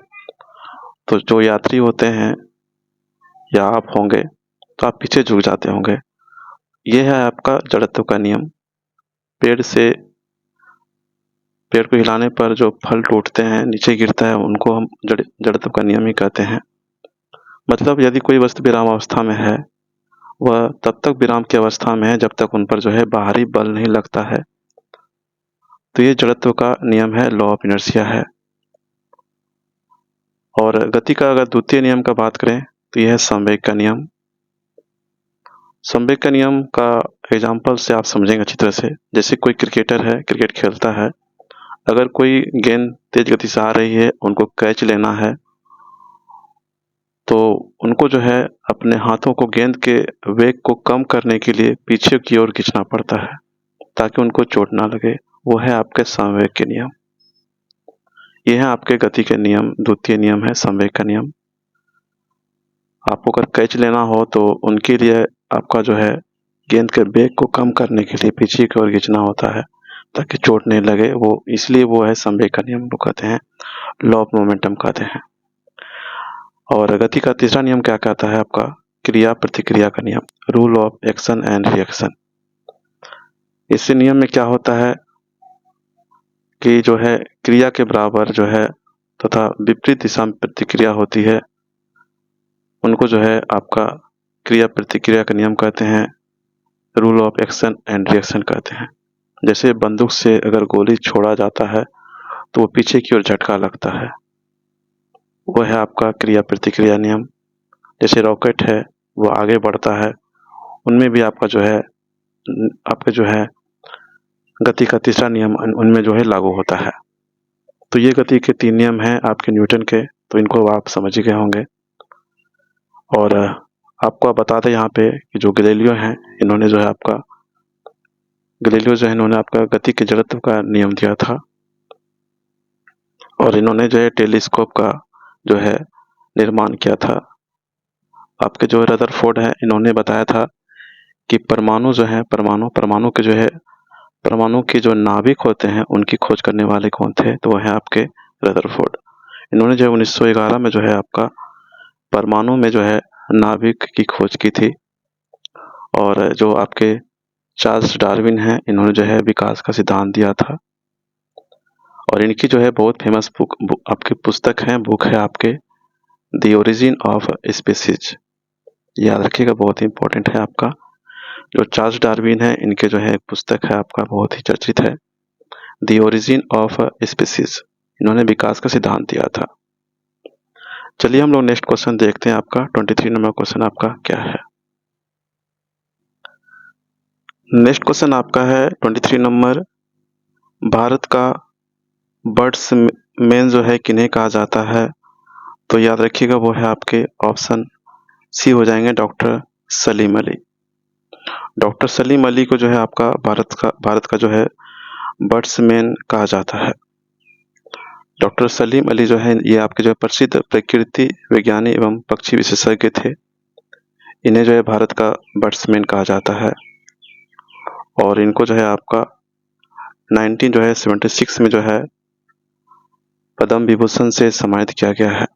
तो जो यात्री होते हैं या आप होंगे तो आप पीछे झुक जाते होंगे। ये है आपका जड़त्व का नियम। पेड़ को हिलाने पर जो फल टूटते हैं, नीचे गिरता है, उनको हम जड़त्व का नियम ही कहते हैं। मतलब यदि कोई वस्तु विराम अवस्था में है, वह तब तक विराम की अवस्था में है जब तक उन पर जो है बाहरी बल नहीं लगता है। तो ये जड़त्व का नियम है, लॉ ऑफ इनर्शिया है। और गति का अगर द्वितीय नियम का बात करें तो यह है संवेग का नियम। संवेग का नियम का एग्जाम्पल से आप समझेंगे अच्छी तरह से। जैसे कोई क्रिकेटर है, क्रिकेट खेलता है, अगर कोई गेंद तेज गति से आ रही है, उनको कैच लेना है, तो उनको जो है अपने हाथों को गेंद के वेग को कम करने के लिए पीछे की ओर खींचना पड़ता है ताकि उनको चोट ना लगे। वो है आपके संवेग के नियम। ये है आपके गति के नियम, द्वितीय नियम है संवेग का नियम। आपको अगर कैच लेना हो तो उनके लिए आपका जो है गेंद के वेग को कम करने के लिए पीछे की ओर खींचना होता है ताकि चोट नहीं लगे। वो इसलिए वो है संवेग का नियम, वो कहते हैं लॉ ऑफ मोमेंटम कहते हैं। और गति का तीसरा नियम क्या कहता है? आपका क्रिया प्रतिक्रिया का नियम, rule of action and reaction. इस नियम में क्या होता है कि जो है क्रिया के बराबर जो है तथा विपरीत दिशा में प्रतिक्रिया होती है, उनको जो है आपका क्रिया प्रतिक्रिया का नियम कहते हैं, rule of action and reaction कहते हैं। जैसे बंदूक से अगर गोली छोड़ा जाता है तो वो पीछे की ओर झटका लगता है, वो है आपका क्रिया प्रतिक्रिया नियम। जैसे रॉकेट है, वो आगे बढ़ता है, उनमें भी आपका जो है गति का तीसरा नियम उनमें जो है लागू होता है। तो ये गति के 3 नियम हैं आपके न्यूटन के, तो इनको आप समझ ही गए होंगे। और आपको बता दें यहाँ पे कि जो गैलीलियो हैं, इन्होंने जो है आपका गति के जड़त्व का नियम दिया था। और इन्होंने जो है टेलीस्कोप का जो है निर्माण किया था। आपके जो रदरफोर्ड है, इन्होंने बताया था कि परमाणु जो है परमाणु के जो नाभिक होते हैं उनकी खोज करने वाले कौन थे? तो वह है आपके रदरफोर्ड। इन्होंने जो 1911 में जो है आपका परमाणु में जो है नाभिक की खोज की थी। और जो आपके चार्ल्स डार्विन हैं, इन्होंने जो है विकास का सिद्धांत दिया था। और इनकी जो है बहुत फेमस आपकी बुक है आपके द ओरिजिन ऑफ स्पीसीज। याद रखिएगा, बहुत ही इंपॉर्टेंट है आपका। जो चार्ल्स डार्विन है, इनके जो है एक पुस्तक है आपका, बहुत ही चर्चित है, द ओरिजिन ऑफ स्पीसीज। इन्होंने विकास का सिद्धांत दिया था। चलिए हम लोग नेक्स्ट क्वेश्चन देखते हैं। आपका 23 नंबर क्वेश्चन आपका क्या है। नेक्स्ट क्वेश्चन आपका है 23 नंबर। भारत का बर्ड्स मैन जो है किन्हें कहा जाता है? तो याद रखिएगा वो है आपके ऑप्शन सी हो जाएंगे डॉक्टर सलीम अली। डॉक्टर सलीम अली को जो है आपका भारत का जो है बर्ड्स मैन कहा जाता है। डॉक्टर सलीम अली जो है ये आपके जो है प्रसिद्ध प्रकृति विज्ञानी एवं पक्षी विशेषज्ञ थे। इन्हें जो है भारत का बर्ड्समैन कहा जाता है और इनको जो है आपका 1976 में जो है पद्म विभूषण से सम्मानित किया गया है।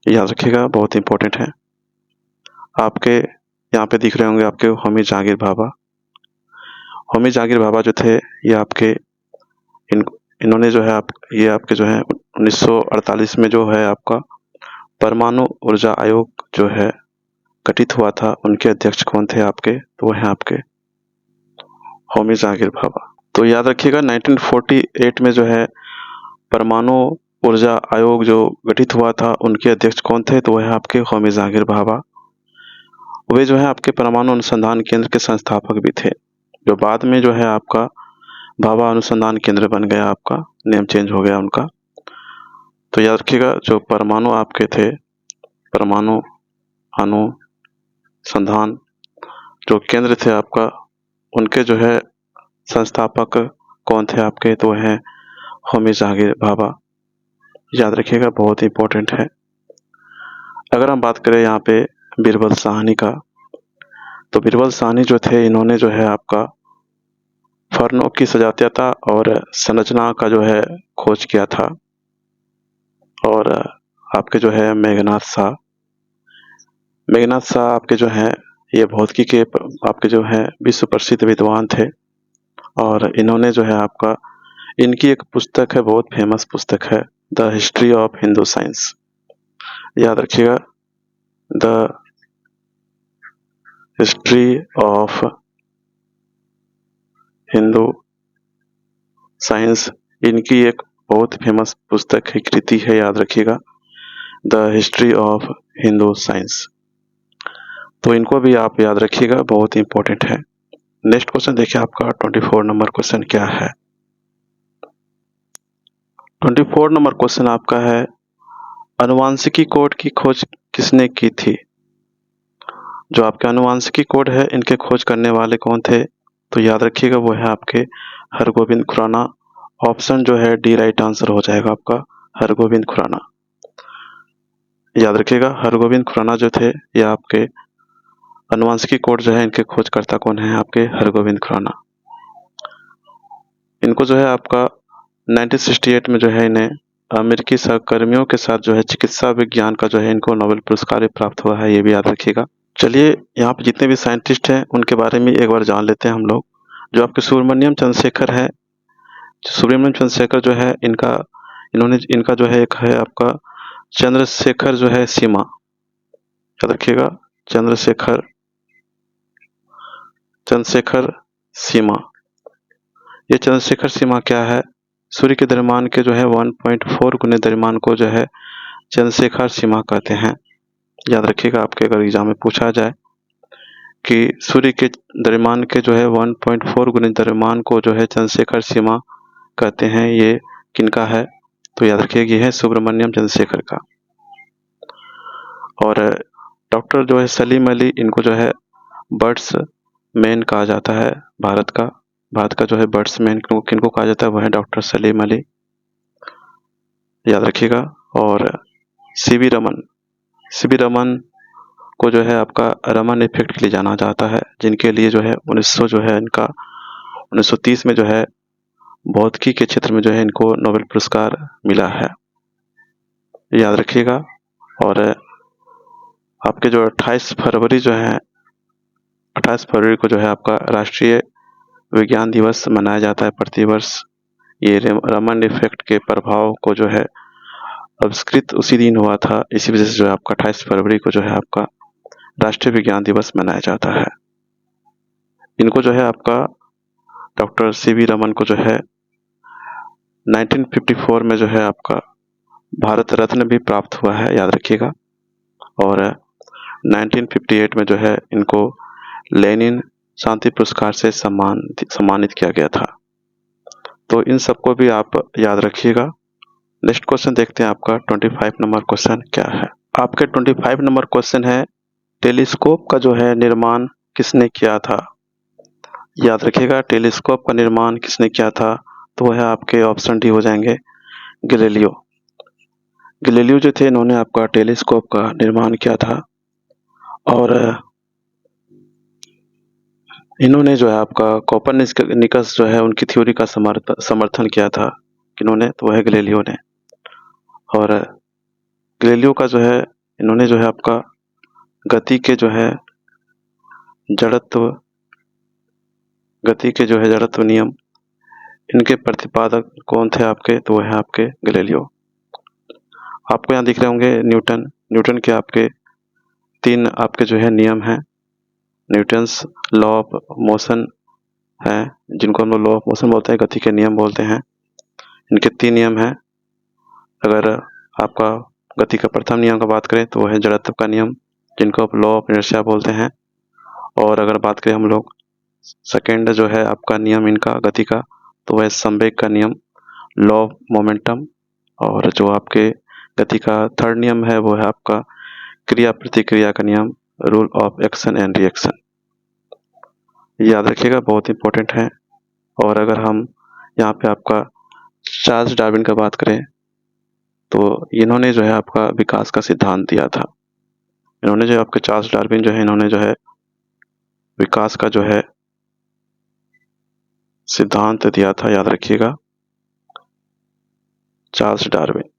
याद रखिएगा, बहुत इंपॉर्टेंट है। आपके यहाँ पे दिख रहे होंगे आपके होमी जहांगीर भाभा। होमी जहांगीर भाभा जो थे ये आपके इन्होंने जो है ये आपके जो है 1948 में जो है आपका परमाणु ऊर्जा आयोग जो है गठित हुआ था। उनके अध्यक्ष कौन थे आपके? तो वो हैं आपके होमी जहांगीर भाभा। तो याद रखिएगा 1948 में जो है परमाणु ऊर्जा आयोग जो गठित हुआ था उनके अध्यक्ष कौन थे? तो वह है आपके होमी जहांगीर भाभा। वे जो है आपके परमाणु अनुसंधान केंद्र के संस्थापक भी थे, जो बाद में जो है आपका भाभा अनुसंधान केंद्र बन गया, आपका नेम चेंज हो गया उनका। तो याद रखिएगा जो परमाणु आपके थे, परमाणु अनुसंधान जो केंद्र थे आपका, उनके जो है संस्थापक कौन थे आपके? तो हैं होमी जहांगीर भाभा। याद रखिएगा, बहुत इंपॉर्टेंट है। अगर हम बात करें यहाँ पे बीरबल साहनी का, तो बीरबल साहनी जो थे इन्होंने जो है आपका फर्नों की सजातीयता और संरचना का जो है खोज किया था। और आपके जो है मेघनाथ शाह आपके जो हैं ये भौतिकी के आपके जो हैं विश्व प्रसिद्ध विद्वान थे और इन्होंने जो है आपका इनकी एक पुस्तक है, बहुत फेमस पुस्तक है, the history of Hindu science. याद रखिएगा, the history of Hindu science, इनकी एक बहुत फेमस पुस्तक है, कृति है। याद रखिएगा, the history of Hindu science. तो इनको भी आप याद रखिएगा, बहुत इंपॉर्टेंट है। नेक्स्ट क्वेश्चन देखिए आपका 24 नंबर क्वेश्चन क्या है। 24 नंबर क्वेश्चन आपका है, अनुवांशिकी कोड की खोज किसने की थी? जो आपके अनुवांशिकी कोड है इनके खोज करने वाले कौन थे? तो याद रखिएगा वो है आपके हरगोविंद खुराना। ऑप्शन जो है डी राइट आंसर हो जाएगा आपका, हरगोविंद खुराना। याद रखिएगा, हरगोविंद खुराना जो थे ये आपके अनुवांशिकी कोड जो है इनके खोजकर्ता कौन है? आपके हरगोविंद खुराना। इनको जो है आपका 1968 में जो है इन्हें अमेरिकी सहकर्मियों के साथ जो है चिकित्सा विज्ञान का जो है इनको नोबेल पुरस्कार प्राप्त हुआ है, ये भी याद रखिएगा। चलिए यहाँ पे जितने भी साइंटिस्ट हैं उनके बारे में एक बार जान लेते हैं हम लोग। जो आपके सुब्रमण्यम चंद्रशेखर है, सुब्रमण्यम चंद्रशेखर जो है इनका जो है एक है आपका चंद्रशेखर जो है सीमा। याद रखिएगा, चंद्रशेखर सीमा। ये चंद्रशेखर सीमा क्या है? सूर्य के द्रव्यमान के जो है 1.4 गुने द्रव्यमान को जो है चंद्रशेखर सीमा कहते हैं। याद रखिएगा, आपके अगर एग्जाम में पूछा जाए कि सूर्य के द्रव्यमान के जो है 1.4 गुने द्रव्यमान को जो है चंद्रशेखर सीमा कहते हैं, ये किनका है? तो याद रखिएगा ये है सुब्रमण्यम चंद्रशेखर का। और डॉक्टर जो है सलीम अली, इनको जो है बर्ड्स मैन कहा जाता है। भारत का जो है बर्ड्स मैन किनको कहा जाता है? वह है डॉक्टर सलीम अली। याद रखिएगा। और सीवी रमन को जो है आपका रमन इफेक्ट के लिए जाना जाता है, जिनके लिए जो है 1930 में जो है भौतिकी के क्षेत्र में जो है इनको नोबेल पुरस्कार मिला है। याद रखिएगा। और आपके जो 28 फरवरी को जो है आपका राष्ट्रीय विज्ञान दिवस मनाया जाता है प्रतिवर्ष। ये रमन इफेक्ट के प्रभाव को जो है आविष्कृत उसी दिन हुआ था, इसी वजह से जो है आपका 28 फरवरी को जो है आपका राष्ट्रीय विज्ञान दिवस मनाया जाता है। इनको जो है आपका डॉक्टर सीवी रमन को जो है 1954 में जो है आपका भारत रत्न भी प्राप्त हुआ है। याद रखिएगा। और 1958 में जो है इनको लेनिन शांति पुरस्कार से सम्मानित किया गया था। तो इन सबको भी आप याद रखिएगा। नेक्स्ट क्वेश्चन देखते हैं, आपका 25 नंबर क्वेश्चन क्या है। आपके 25 नंबर क्वेश्चन है, टेलीस्कोप का जो है निर्माण किसने किया था। याद रखिएगा, टेलीस्कोप का निर्माण किसने किया था, तो वह आपके ऑप्शन डी हो जाएंगे, गैलीलियो। गैलीलियो जो थे, इन्होंने आपका टेलीस्कोप का निर्माण किया था। और इन्होंने जो है आपका कोपरनिकस जो है उनकी थ्योरी का समर्थन किया था। किन्होंने, तो वह गैलीलियो ने। और गैलीलियो का जो है, इन्होंने जो है आपका गति के जो है जड़त्व नियम, इनके प्रतिपादक कौन थे आपके, तो वह है आपके गैलीलियो। आपको यहाँ दिख रहे होंगे न्यूटन के आपके 3 आपके जो है नियम हैं। न्यूटन्स लॉ ऑफ मोशन है, जिनको हम लोग लॉ ऑफ मोशन बोलते हैं, गति के नियम बोलते हैं। इनके 3 नियम हैं। अगर आपका गति का प्रथम नियम का बात करें तो वह है जड़त्व का नियम, जिनको आप लॉ ऑफ इनर्शिया बोलते हैं। और अगर बात करें हम लोग सेकेंड जो है आपका नियम इनका गति का, तो वह संवेग का नियम, लॉ ऑफ मोमेंटम। और जो आपके गति का थर्ड नियम है वो है आपका क्रिया प्रतिक्रिया का नियम, rule of action and reaction. याद रखिएगा, बहुत इंपॉर्टेंट है। और अगर हम यहाँ पे आपका चार्ल्स डार्विन का बात करें तो इन्होंने जो है आपका विकास का सिद्धांत दिया था। इन्होंने जो आपके चार्ल्स डार्विन जो है, इन्होंने जो है विकास का जो है सिद्धांत दिया था। याद रखिएगा, चार्ल्स डार्विन।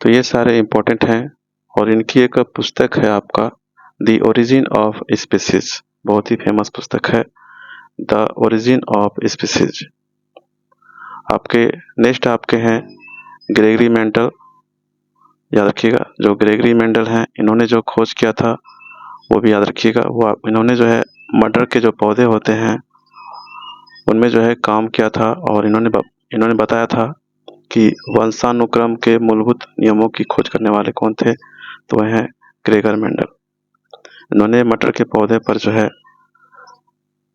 तो ये सारे इंपॉर्टेंट हैं। और इनकी एक पुस्तक है आपका द ओरिजिन ऑफ स्पीसीज, बहुत ही फेमस पुस्तक है, द ओरिजिन ऑफ स्पीसीज। आपके नेक्स्ट आपके हैं ग्रेगरी मेंडल। याद रखिएगा, जो ग्रेगरी मेंडल हैं, इन्होंने जो खोज किया था वो भी याद रखिएगा। इन्होंने जो है मटर के जो पौधे होते हैं उनमें जो है काम किया था। और इन्होंने बताया था कि वंशानुक्रम के मूलभूत नियमों की खोज करने वाले कौन थे, तो वह है ग्रेगर मेंडल। इन्होंने मटर के पौधे पर जो है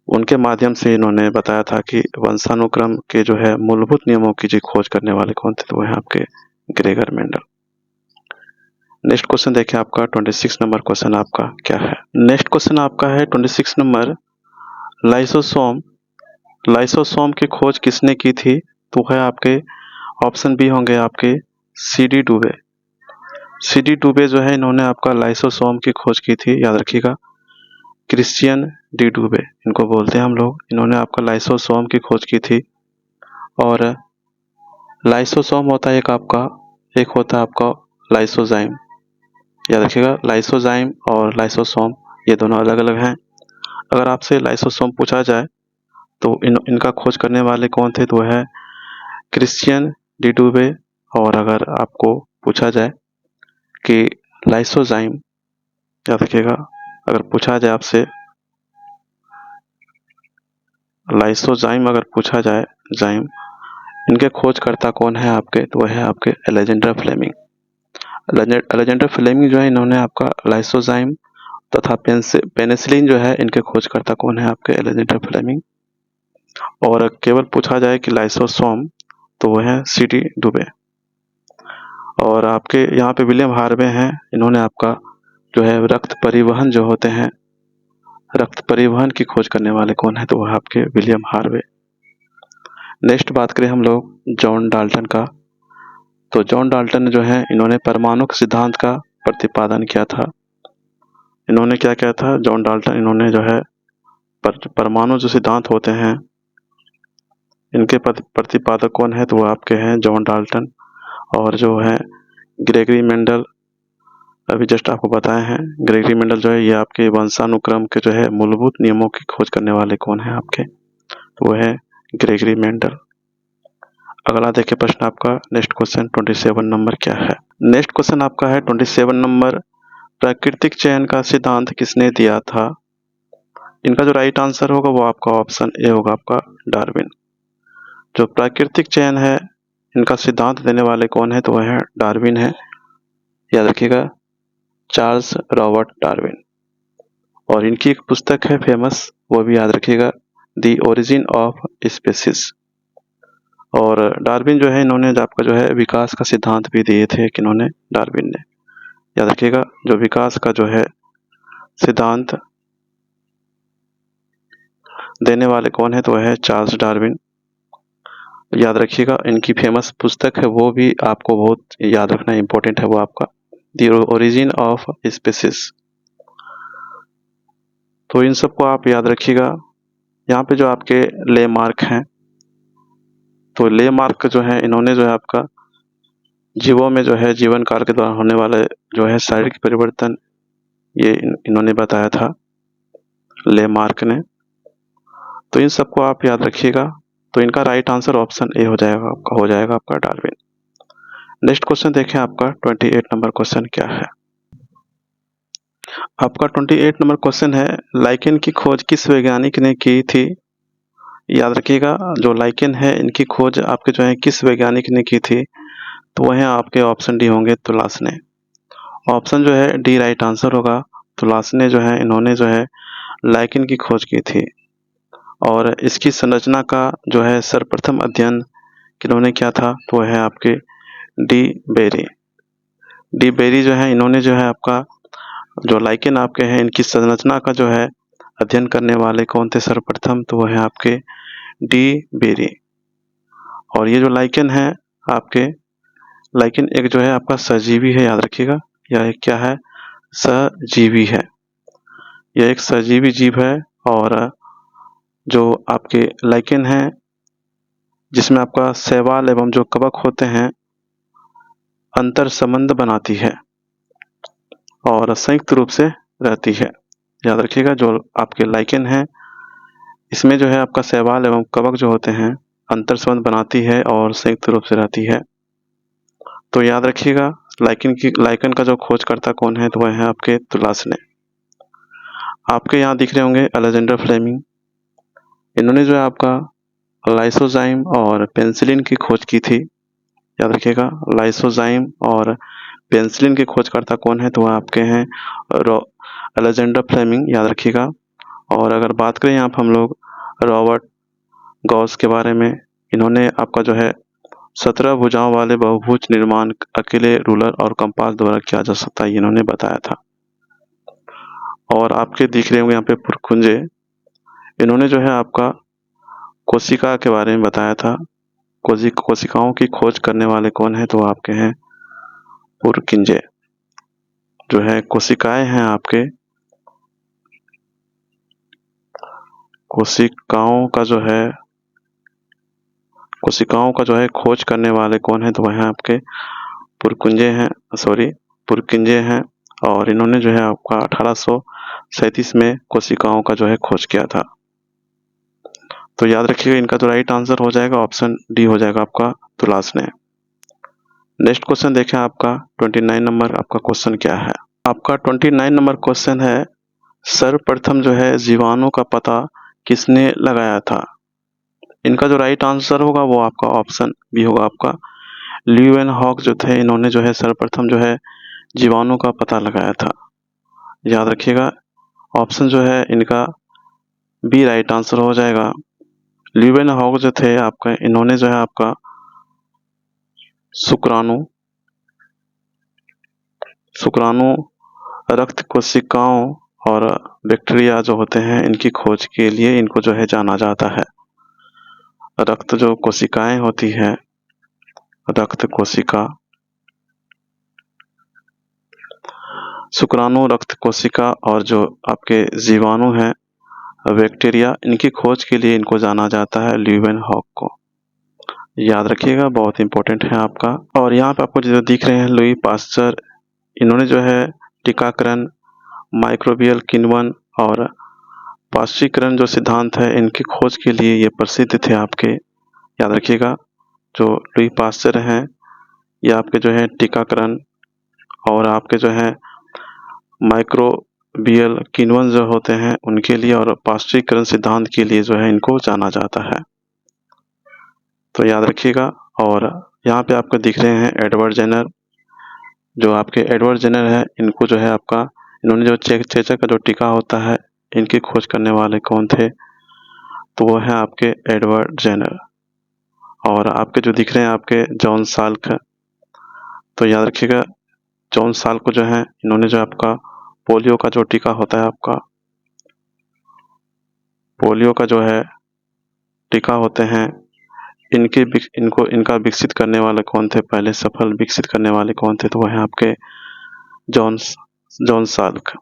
उनके माध्यम से इन्होंने बताया था कि वंशानुक्रम के जो है मूलभूत नियमों की जो खोज करने वाले कौन थे, तो वह है आपके ग्रेगर मेंडल। नेक्स्ट क्वेश्चन देखिए, आपका 26 नंबर क्वेश्चन आपका क्या है। नेक्स्ट क्वेश्चन आपका है 26 नंबर, लाइसोसोम की खोज किसने की थी, तो है आपके ऑप्शन बी होंगे आपके सीडी डुबे। सीडी डुबे जो है, इन्होंने आपका लाइसोसोम की खोज की थी। याद रखिएगा, क्रिश्चियन डी डुबे इनको बोलते हैं हम लोग। इन्होंने आपका लाइसोसोम की खोज की थी। और लाइसोसोम होता है एक होता है आपका लाइसोजाइम। याद रखिएगा, लाइसोजाइम और लाइसोसोम ये दोनों अलग अलग हैं। अगर आपसे लाइसोसोम पूछा जाए तो इनका खोज करने वाले कौन थे, तो वह है क्रिश्चियन डी डुबे। और अगर आपको पूछा जाए कि लाइसोजाइम, याद रखिएगा, अगर पूछा जाए आपसे लाइसोजाइम, अगर पूछा जाए जाइम, इनके खोजकर्ता कौन है आपके, तो वह है आपके अलेक्जेंडर फ्लेमिंग। अलेक्जेंडर फ्लेमिंग जो है, इन्होंने आपका लाइसोजाइम तथा पेनिसिलिन जो है, इनके खोजकर्ता कौन है आपके अलेक्जेंडर फ्लेमिंग। और केवल पूछा जाए कि लाइसोसोम, तो वह है सीडी डुबे। और आपके यहाँ पे विलियम हार्वे हैं। इन्होंने आपका जो है रक्त परिवहन जो होते हैं, रक्त परिवहन की खोज करने वाले कौन है, तो वह आपके विलियम हार्वे। नेक्स्ट बात करें हम लोग जॉन डाल्टन का, तो जॉन डाल्टन जो है, इन्होंने परमाणु सिद्धांत का प्रतिपादन किया था। इन्होंने क्या किया था, जॉन डाल्टन, इन्होंने जो है परमाणु जो सिद्धांत होते हैं इनके प्रतिपादक कौन है, तो वो आपके हैं जॉन डाल्टन। और जो है ग्रेगरी मेंडल, अभी जस्ट आपको बताए हैं। ग्रेगरी मेंडल जो है, ये आपके वंशानुक्रम के जो है मूलभूत नियमों की खोज करने वाले कौन है आपके, तो वो है ग्रेगरी मेंडल। अगला देखिए प्रश्न आपका, नेक्स्ट क्वेश्चन 27 नंबर क्या है। नेक्स्ट क्वेश्चन आपका है 27 नंबर, प्राकृतिक चयन का सिद्धांत किसने दिया था। इनका जो राइट आंसर होगा वो आपका ऑप्शन ए होगा, आपका डार्विन। जो प्राकृतिक चयन है, इनका सिद्धांत देने वाले कौन है, तो वह है डार्विन है। याद रखिएगा, चार्ल्स रॉबर्ट डार्विन। और इनकी एक पुस्तक है फेमस, वो भी याद रखिएगा, द ओरिजिन ऑफ स्पीसीज। और डार्विन जो है, इन्होंने आपका जो है विकास का सिद्धांत भी दिए थे, कि इन्होंने, डार्विन ने, याद रखिएगा, जो विकास का जो है सिद्धांत देने वाले कौन है, तो वह है चार्ल्स डार्विन। याद रखिएगा, इनकी फेमस पुस्तक है, वो भी आपको बहुत याद रखना इंपॉर्टेंट है, वो आपका द ओरिजिन ऑफ स्पीसीज। तो इन सबको आप याद रखिएगा। यहाँ पे जो आपके ले मार्क हैं, तो ले मार्क जो है, इन्होंने जो है आपका जीवों में जो है जीवन काल के दौरान होने वाले जो है शारीरिक परिवर्तन, ये इन्होंने बताया था, ले मार्क ने। तो इन सबको आप याद रखिएगा। तो इनका राइट आंसर ऑप्शन ए हो जाएगा आपका डार्विन। नेक्स्ट क्वेश्चन देखें, आपका 28 नंबर क्वेश्चन क्या है। आपका 28 नंबर क्वेश्चन है, लाइकेन की खोज किस वैज्ञानिक ने की थी। याद रखिएगा, जो लाइकेन है, इनकी खोज आपके जो है किस वैज्ञानिक ने की थी, तो वह आपके ऑप्शन डी होंगे, तुलास ने। ऑप्शन जो है डी राइट आंसर होगा। तुलास ने जो है, इन्होंने जो है लाइकेन की खोज की थी। और इसकी संरचना का जो है सर्वप्रथम अध्ययन किन्होंने किया था, तो वह है आपके डी बेरी। डी बेरी जो है, इन्होंने जो है आपका जो लाइकेन आपके हैं, इनकी संरचना का जो है अध्ययन करने वाले कौन थे सर्वप्रथम, तो वह है आपके डी बेरी। और ये जो लाइकेन है आपके, लाइकेन एक जो है आपका सजीवी है, याद रखिएगा, यह एक क्या है, सजीवी है। यह एक सजीवी जीव है। और जो आपके लाइकेन है, जिसमें आपका शैवाल एवं जो कवक होते हैं अंतर संबंध बनाती है और संयुक्त रूप से रहती है। याद रखिएगा, जो आपके लाइकेन है, इसमें जो है आपका शैवाल एवं कवक जो होते हैं अंतर संबंध बनाती है और संयुक्त रूप से रहती है। तो याद रखिएगा, लाइकेन का जो खोजकर्ता कौन है, तो वह है आपके तुलास ने। आपके यहाँ दिख रहे होंगे अलेक्जेंडर फ्लेमिंग। इन्होंने जो है आपका लाइसोजाइम और पेनिसिलिन की खोज की थी। याद रखिएगा, लाइसोजाइम और पेनिसिलिन के खोजकर्ता कौन है, तो वह आपके हैं अलेक्जेंडर फ्लेमिंग, याद रखिएगा। और अगर बात करें यहाँ पर हम लोग रॉबर्ट गॉस के बारे में, इन्होंने आपका जो है 17 भुजाओं वाले बहुभुज निर्माण अकेले रूलर और कंपास द्वारा किया जा सकता है, इन्होंने बताया था। और आपके दिख रहे होंगे यहाँ पे पुरकुंजे, इन्होंने जो है आपका कोशिका के बारे में बताया था। कोशिकाओं की खोज करने वाले कौन है, तो आपके हैं पुरकिंजे। जो है कोशिकाएं हैं आपके, कोशिकाओं का जो है खोज करने वाले कौन है, तो वह है आपके पुरकिंजे हैं। और इन्होंने जो है आपका 1837 में कोशिकाओं का जो है खोज किया था। तो याद रखिएगा, इनका तो राइट आंसर हो जाएगा ऑप्शन डी हो जाएगा आपका तुलास ने। नेक्स्ट क्वेश्चन देखें, आपका 29 नंबर आपका क्वेश्चन क्या है। आपका 29 नंबर क्वेश्चन है, सर्वप्रथम जो है जीवाणु का पता किसने लगाया था। इनका जो राइट आंसर होगा वो आपका ऑप्शन बी होगा आपका ल्यूवेनहॉक जो थे, इन्होंने जो है सर्वप्रथम जो है जीवाणु का पता लगाया था। याद रखिएगा, ऑप्शन जो है इनका बी राइट आंसर हो जाएगा। ल्यूवेनहॉक जो थे आपका, इन्होंने जो है आपका शुक्राणु रक्त कोशिकाओं और बैक्टीरिया जो होते हैं, इनकी खोज के लिए इनको जो है जाना जाता है। रक्त जो कोशिकाएं होती है, रक्त कोशिका, शुक्राणु, रक्त कोशिका और जो आपके जीवाणु हैं, बैक्टीरिया, इनकी खोज के लिए इनको जाना जाता है ल्यूवेनहॉक को। याद रखिएगा, बहुत इंपॉर्टेंट है आपका। और यहाँ पे आपको जो दिख रहे हैं लुई पास्चर, इन्होंने जो है टीकाकरण, माइक्रोबियल किण्वन और पाश्चीकरण जो सिद्धांत है, इनकी खोज के लिए ये प्रसिद्ध थे आपके। याद रखिएगा, जो लुई पास्चर हैं, ये आपके जो है टीकाकरण और आपके जो है माइक्रोबियल किण्वन जो होते हैं उनके लिए और पाश्चीकरण सिद्धांत के लिए जो है इनको जाना जाता है। तो याद रखिएगा। और यहाँ पे आपको दिख रहे हैं एडवर्ड जेनर, जो आपके एडवर्ड जेनर है, इनको जो है आपका इन्होंने जो चेचक का जो टीका होता है इनकी खोज करने वाले कौन थे, तो वो है आपके एडवर्ड जेनर। और आपके जो दिख रहे हैं आपके जॉन साल्क, तो याद रखिएगा जॉन साल्क को जो है इन्होंने जो आपका पोलियो का जो टीका होता है आपका, पोलियो का जो है टीका होते हैं इनका विकसित करने वाले कौन थे, पहले सफल विकसित करने वाले कौन थे, तो वह है आपके जॉन जॉन साल्क।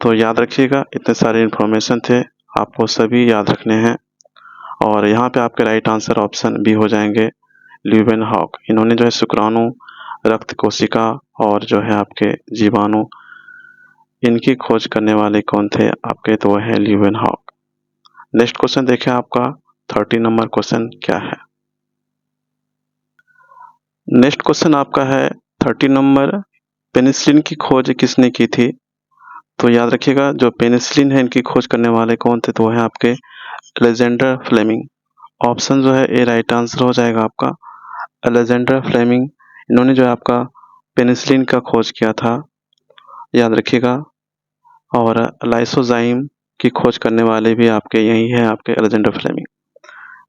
तो याद रखिएगा इतने सारे इन्फॉर्मेशन थे, आपको सभी याद रखने हैं। और यहाँ पे आपके राइट आंसर ऑप्शन भी हो जाएंगे ल्यूवेनहॉक। इन्होंने जो है शुक्राणु, रक्त कोशिका और जो है आपके जीवाणु, इनकी खोज करने वाले कौन थे आपके, तो वह है ल्यूवेनहॉक। नेक्स्ट क्वेश्चन देखें आपका 30 नंबर क्वेश्चन क्या है। नेक्स्ट क्वेश्चन आपका है 30 नंबर, पेनिसिलिन की खोज किसने की थी। तो याद रखिएगा जो पेनिसिलिन है इनकी खोज करने वाले कौन थे, तो वो है आपके अलेक्जेंडर फ्लेमिंग। ऑप्शन जो है ए राइट आंसर हो जाएगा आपका अलेक्जेंडर फ्लेमिंग। इन्होंने जो है आपका पेनिसिलिन का खोज किया था, याद रखिएगा। और लाइसोजाइम की खोज करने वाले भी आपके यही है आपके अलेक्जेंडर फ्लेमिंग।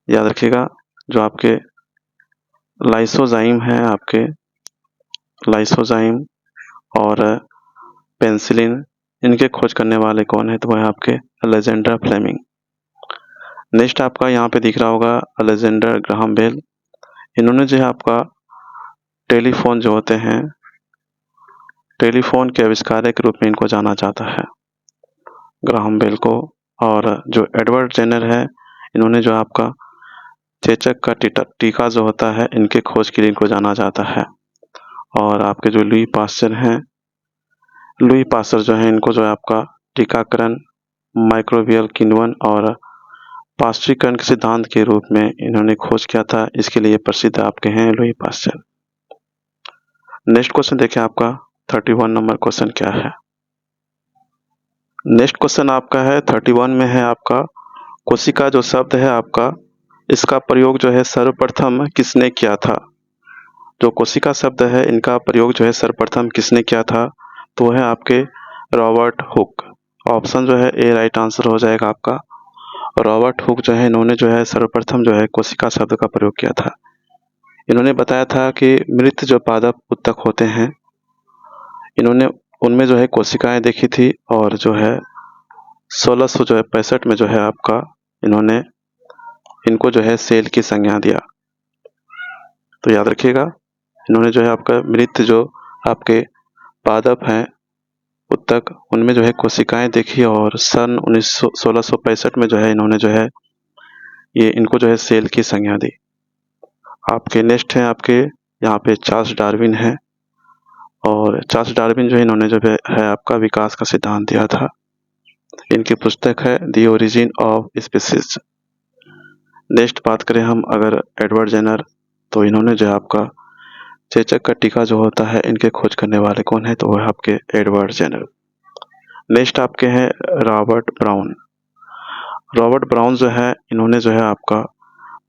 याद रखिएगा जो आपके लाइसोजाइम है आपके लाइसोजाइम और पेनिसिलिन, इनके खोज करने वाले कौन है, तो वह है आपके अलेक्जेंडर फ्लेमिंग। नेक्स्ट आपका यहाँ पे दिख रहा होगा अलेक्जेंडर ग्राहम बेल। इन्होंने जो है आपका टेलीफोन जो होते हैं, टेलीफोन के आविष्कारक के रूप में इनको जाना जाता है, ग्राहम बेल को। और जो एडवर्ड जेनर है इन्होंने जो आपका चेचक का टीका जो होता है इनके खोज के लिए इनको जाना जाता है। और आपके जो लुई पास्चर हैं, लुई पास्चर जो है इनको जो है आपका टीकाकरण, माइक्रोबियल किण्वन और पास्चरीकरण के सिद्धांत के रूप में इन्होंने खोज किया था, इसके लिए प्रसिद्ध आपके हैं लुई पास्चर। नेक्स्ट क्वेश्चन देखिए आपका 31 नंबर क्वेश्चन क्या है। नेक्स्ट क्वेश्चन आपका है 31 में है आपका कोशिका जो शब्द है आपका, इसका प्रयोग जो है सर्वप्रथम किसने किया था। जो कोशिका शब्द है इनका प्रयोग जो है सर्वप्रथम किसने किया था, तो वह है आपके रॉबर्ट हुक। ऑप्शन जो है ए राइट आंसर हो जाएगा आपका रॉबर्ट हुक। जो है इन्होंने जो है सर्वप्रथम जो है कोशिका शब्द का प्रयोग किया था। इन्होंने बताया था कि मृत जो पादप उत्तक होते हैं, इन्होंने उनमें जो है कोशिकाएं देखी थी और जो है 1665 में जो है आपका इन्होंने इनको जो है सेल की संज्ञा दिया। तो याद रखिएगा इन्होंने जो है आपका मृत जो आपके पादप हैं उत्तक, उनमें जो है कोशिकाएं देखी और सन 1665 में जो है इन्होंने जो है ये इनको जो है सेल की संज्ञा दी। आपके नेक्स्ट हैं आपके यहाँ पे चार्ल्स डार्विन है। और चार्ल्स डार्विन जो है इन्होंने जो है आपका विकास का सिद्धांत दिया था। इनकी पुस्तक है the origin of species. Next बात करें हम अगर एडवर्ड जेनर, तो इन्होंने जो है आपका चेचक का टीका जो होता है इनके खोज करने वाले कौन है, तो वह आपके एडवर्ड जेनर। नेक्स्ट आपके हैं रॉबर्ट ब्राउन। रॉबर्ट ब्राउन जो है इन्होंने जो है आपका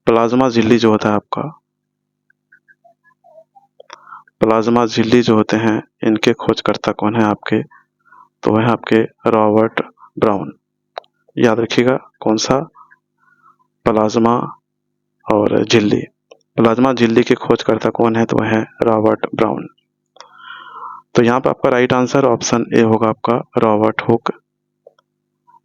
प्लाज्मा झिल्ली जो होता है आपका, प्लाज्मा झिल्ली जो होते हैं इनके खोजकर्ता कौन है आपके, तो वह आपके रॉबर्ट ब्राउन। याद रखिएगा कौन सा, प्लाज्मा और झिल्ली, प्लाज्मा झिल्ली के खोजकर्ता कौन है, तो वह है रॉबर्ट ब्राउन। तो यहाँ पे आपका राइट आंसर ऑप्शन ए होगा आपका रॉबर्ट हुक।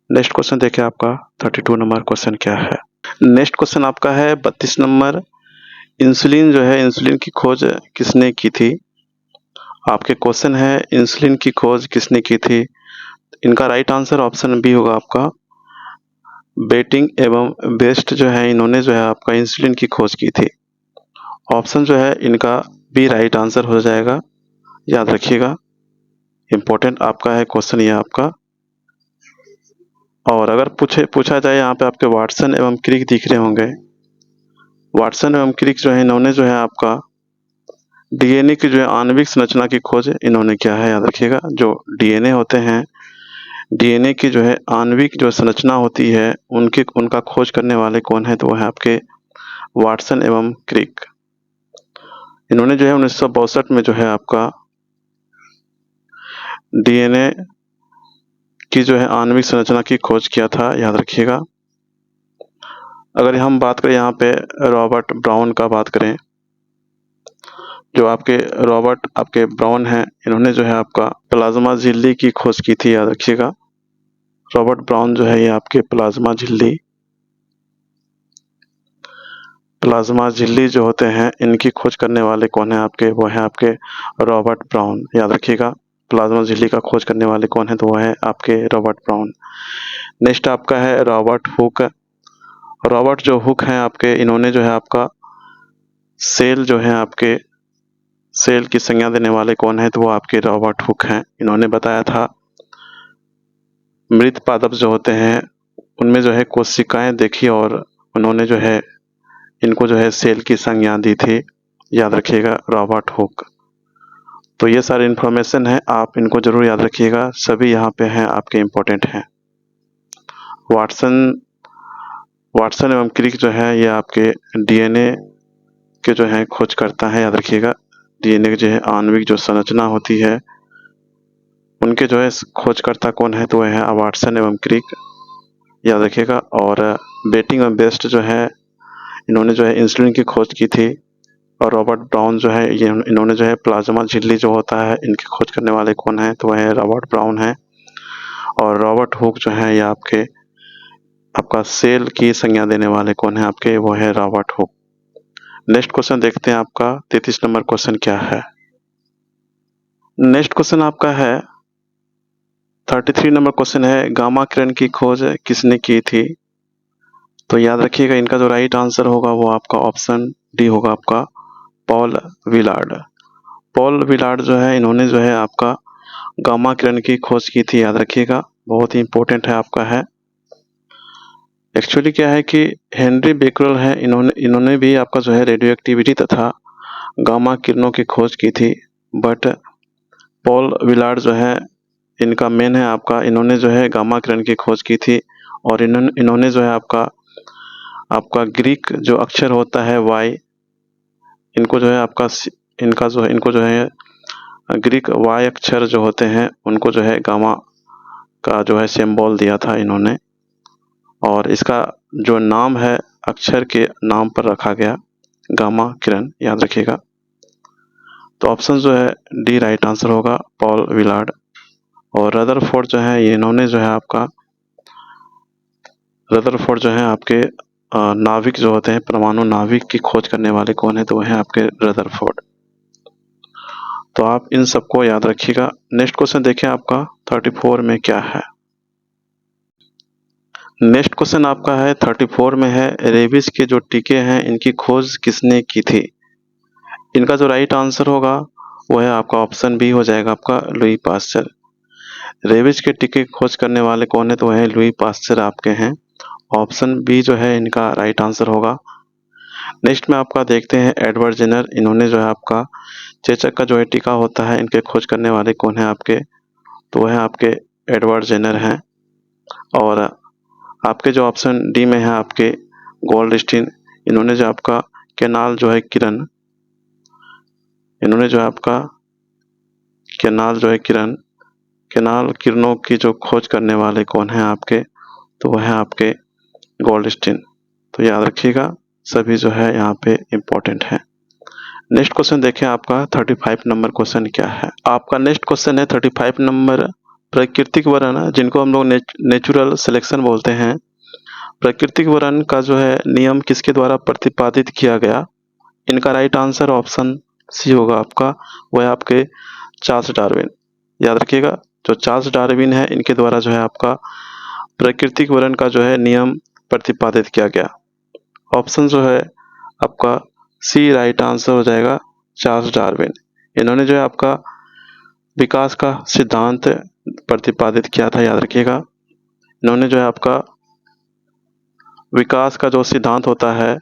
नेक्स्ट क्वेश्चन देखिए आपका 32 नंबर क्वेश्चन क्या है। नेक्स्ट क्वेश्चन आपका है 32 नंबर, इंसुलिन जो है इंसुलिन की खोज किसने की थी। आपके क्वेश्चन है इंसुलिन की खोज किसने की थी। इनका राइट आंसर ऑप्शन बी होगा आपका बेटिंग एवं बेस्ट जो है इन्होंने जो है आपका इंसुलिन की खोज की थी। ऑप्शन जो है इनका बी राइट आंसर हो जाएगा। याद रखिएगा इम्पोर्टेंट आपका है क्वेश्चन ये आपका। और अगर पूछा जाए यहाँ पे आपके वाटसन एवं क्रिक दिख रहे होंगे। वाटसन एवं क्रिक जो है इन्होंने जो है आपका डीएनए की जो है आणविक संरचना की खोज इन्होंने किया है। याद रखिएगा जो डीएनए होते हैं, डीएनए की जो है आणविक जो संरचना होती है उनका खोज करने वाले कौन है, तो वह है आपके वाटसन एवं क्रिक। इन्होंने जो है 1962 में जो है आपका डीएनए की जो है आणविक संरचना की खोज किया था, याद रखिएगा। अगर हम बात करें यहाँ पे रॉबर्ट ब्राउन का बात करें, जो आपके रॉबर्ट आपके ब्राउन हैं, इन्होंने जो है आपका प्लाज्मा झिल्ली की खोज की थी, याद रखिएगा। रॉबर्ट ब्राउन जो है ये आपके प्लाज्मा झिल्ली जो होते हैं, इनकी खोज करने वाले कौन है आपके? वो है आपके रॉबर्ट ब्राउन, याद रखिएगा। प्लाज्मा झिल्ली का खोज करने वाले कौन है? तो वो है आपके रॉबर्ट ब्राउन। नेक्स्ट आपका है रॉबर्ट हुक। रॉबर्ट जो हुक हैं आपके, इन्होंने जो है आपका सेल जो है आपके सेल की संज्ञा देने वाले कौन है? तो वो आपके रॉबर्ट हुक हैं। इन्होंने बताया था मृत पादप जो होते हैं उनमें जो है कोशिकाएं देखी और उन्होंने जो है इनको जो है सेल की संज्ञा दी थी, याद रखिएगा, रॉबर्ट हुक। तो ये सारे इन्फॉर्मेशन है, आप इनको जरूर याद रखिएगा, सभी यहाँ पे हैं आपके इम्पोर्टेंट हैं। वाटसन एवं क्रिक जो है ये आपके डीएनए के जो है खोज करता है, याद रखिएगा। डीएनए की जो है आणविक जो संरचना होती है उनके जो है खोजकर्ता कौन है? तो वह है वाटसन एवं क्रिक, याद रखिएगा। और बेटिंग एवं बेस्ट जो है इन्होंने जो है इंसुलिन की खोज की थी। और रॉबर्ट ब्राउन जो है ये इन्होंने जो है प्लाज्मा झिल्ली जो होता है इनकी खोज करने वाले कौन है? तो वह है रॉबर्ट ब्राउन है। और रॉबर्ट हुक जो है ये आपका सेल की संज्ञा देने वाले कौन है आपके? वो है रॉबर्ट हुक। नेक्स्ट क्वेश्चन देखते हैं, आपका 33 नंबर क्वेश्चन क्या है। नेक्स्ट क्वेश्चन आपका है 33 नंबर क्वेश्चन है, गामा किरण की खोज किसने की थी? तो याद रखिएगा, इनका जो राइट आंसर होगा वो आपका ऑप्शन डी होगा, आपका पॉल विलार्ड। पॉल विलार्ड जो है इन्होंने जो है आपका गामा किरण की खोज की थी, याद रखिएगा, बहुत ही इंपॉर्टेंट है आपका है। एक्चुअली क्या है कि हेनरी बेकरल है, इन्होंने भी आपका जो है रेडियो तथा गामा किरणों की खोज की थी। बट पॉल विलार्ड जो है इनका मेन है आपका, इन्होंने जो है गामा किरण की खोज की थी। और इन्होंने जो है आपका ग्रीक जो अक्षर होता है वाई, इनको जो है इनको जो है ग्रीक वाई अक्षर जो होते हैं उनको जो है गामा का जो है सिंबल दिया था इन्होंने। और इसका जो नाम है अक्षर के नाम पर रखा गया, गामा किरण, याद रखिएगा। तो ऑप्शन जो है डी राइट आंसर होगा, पॉल विलार्ड। और रदरफोर्ड जो है इन्होंने जो है रदरफोर्ड जो है आपके नाविक जो होते हैं, परमाणु नाविक की खोज करने वाले कौन है? तो वह है आपके रदरफोर्ड। तो आप इन सबको याद रखिएगा। नेक्स्ट क्वेश्चन देखें, आपका 34 में क्या है। नेक्स्ट क्वेश्चन आपका है 34 में है, रेबीज के जो टीके हैं इनकी खोज किसने की थी? इनका जो राइट आंसर होगा वो है आपका ऑप्शन बी हो जाएगा, आपका लुई पास्चर। रेबीज के टीके की खोज करने वाले कौन है? तो वह लुई पास्चर आपके हैं। ऑप्शन बी जो है इनका राइट आंसर होगा। नेक्स्ट में आपका देखते हैं एडवर्ड जेनर, इन्होंने जो है आपका चेचक का जो है टीका होता है इनके खोज करने वाले कौन है आपके? तो वह आपके एडवर्ड जेनर हैं। और आपके जो ऑप्शन डी में है आपके गोल्डस्टीन, इन्होंने जो आपका कैनाल जो है किरण, इन्होंने जो आपका कैनाल जो है कैनाल किरणों की जो खोज करने वाले कौन है आपके? तो वह है आपके गोल्डस्टीन। तो याद रखिएगा, सभी जो है यहाँ पे इम्पोर्टेंट है। नेक्स्ट क्वेश्चन देखें, आपका 35 नंबर क्वेश्चन क्या है। आपका नेक्स्ट क्वेश्चन है 35 नंबर, प्राकृतिक वर्ण, जिनको हम लोग नेचुरल सिलेक्शन बोलते हैं, प्राकृतिक वर्ण का जो है नियम किसके द्वारा प्रतिपादित किया गया? इनका राइट आंसर ऑप्शन सी होगा आपका, वह आपके चार्ल्स डार्विन। याद रखिएगा, जो चार्ल्स डार्विन है इनके द्वारा जो है आपका प्राकृतिक वर्ण का जो है नियम प्रतिपादित किया गया। ऑप्शन जो है आपका सी राइट आंसर हो जाएगा, चार्ल्स डार्विन। इन्होंने जो है आपका विकास का सिद्धांत प्रतिपादित किया था, याद रखिएगा। इन्होंने जो है आपका विकास का जो सिद्धांत होता है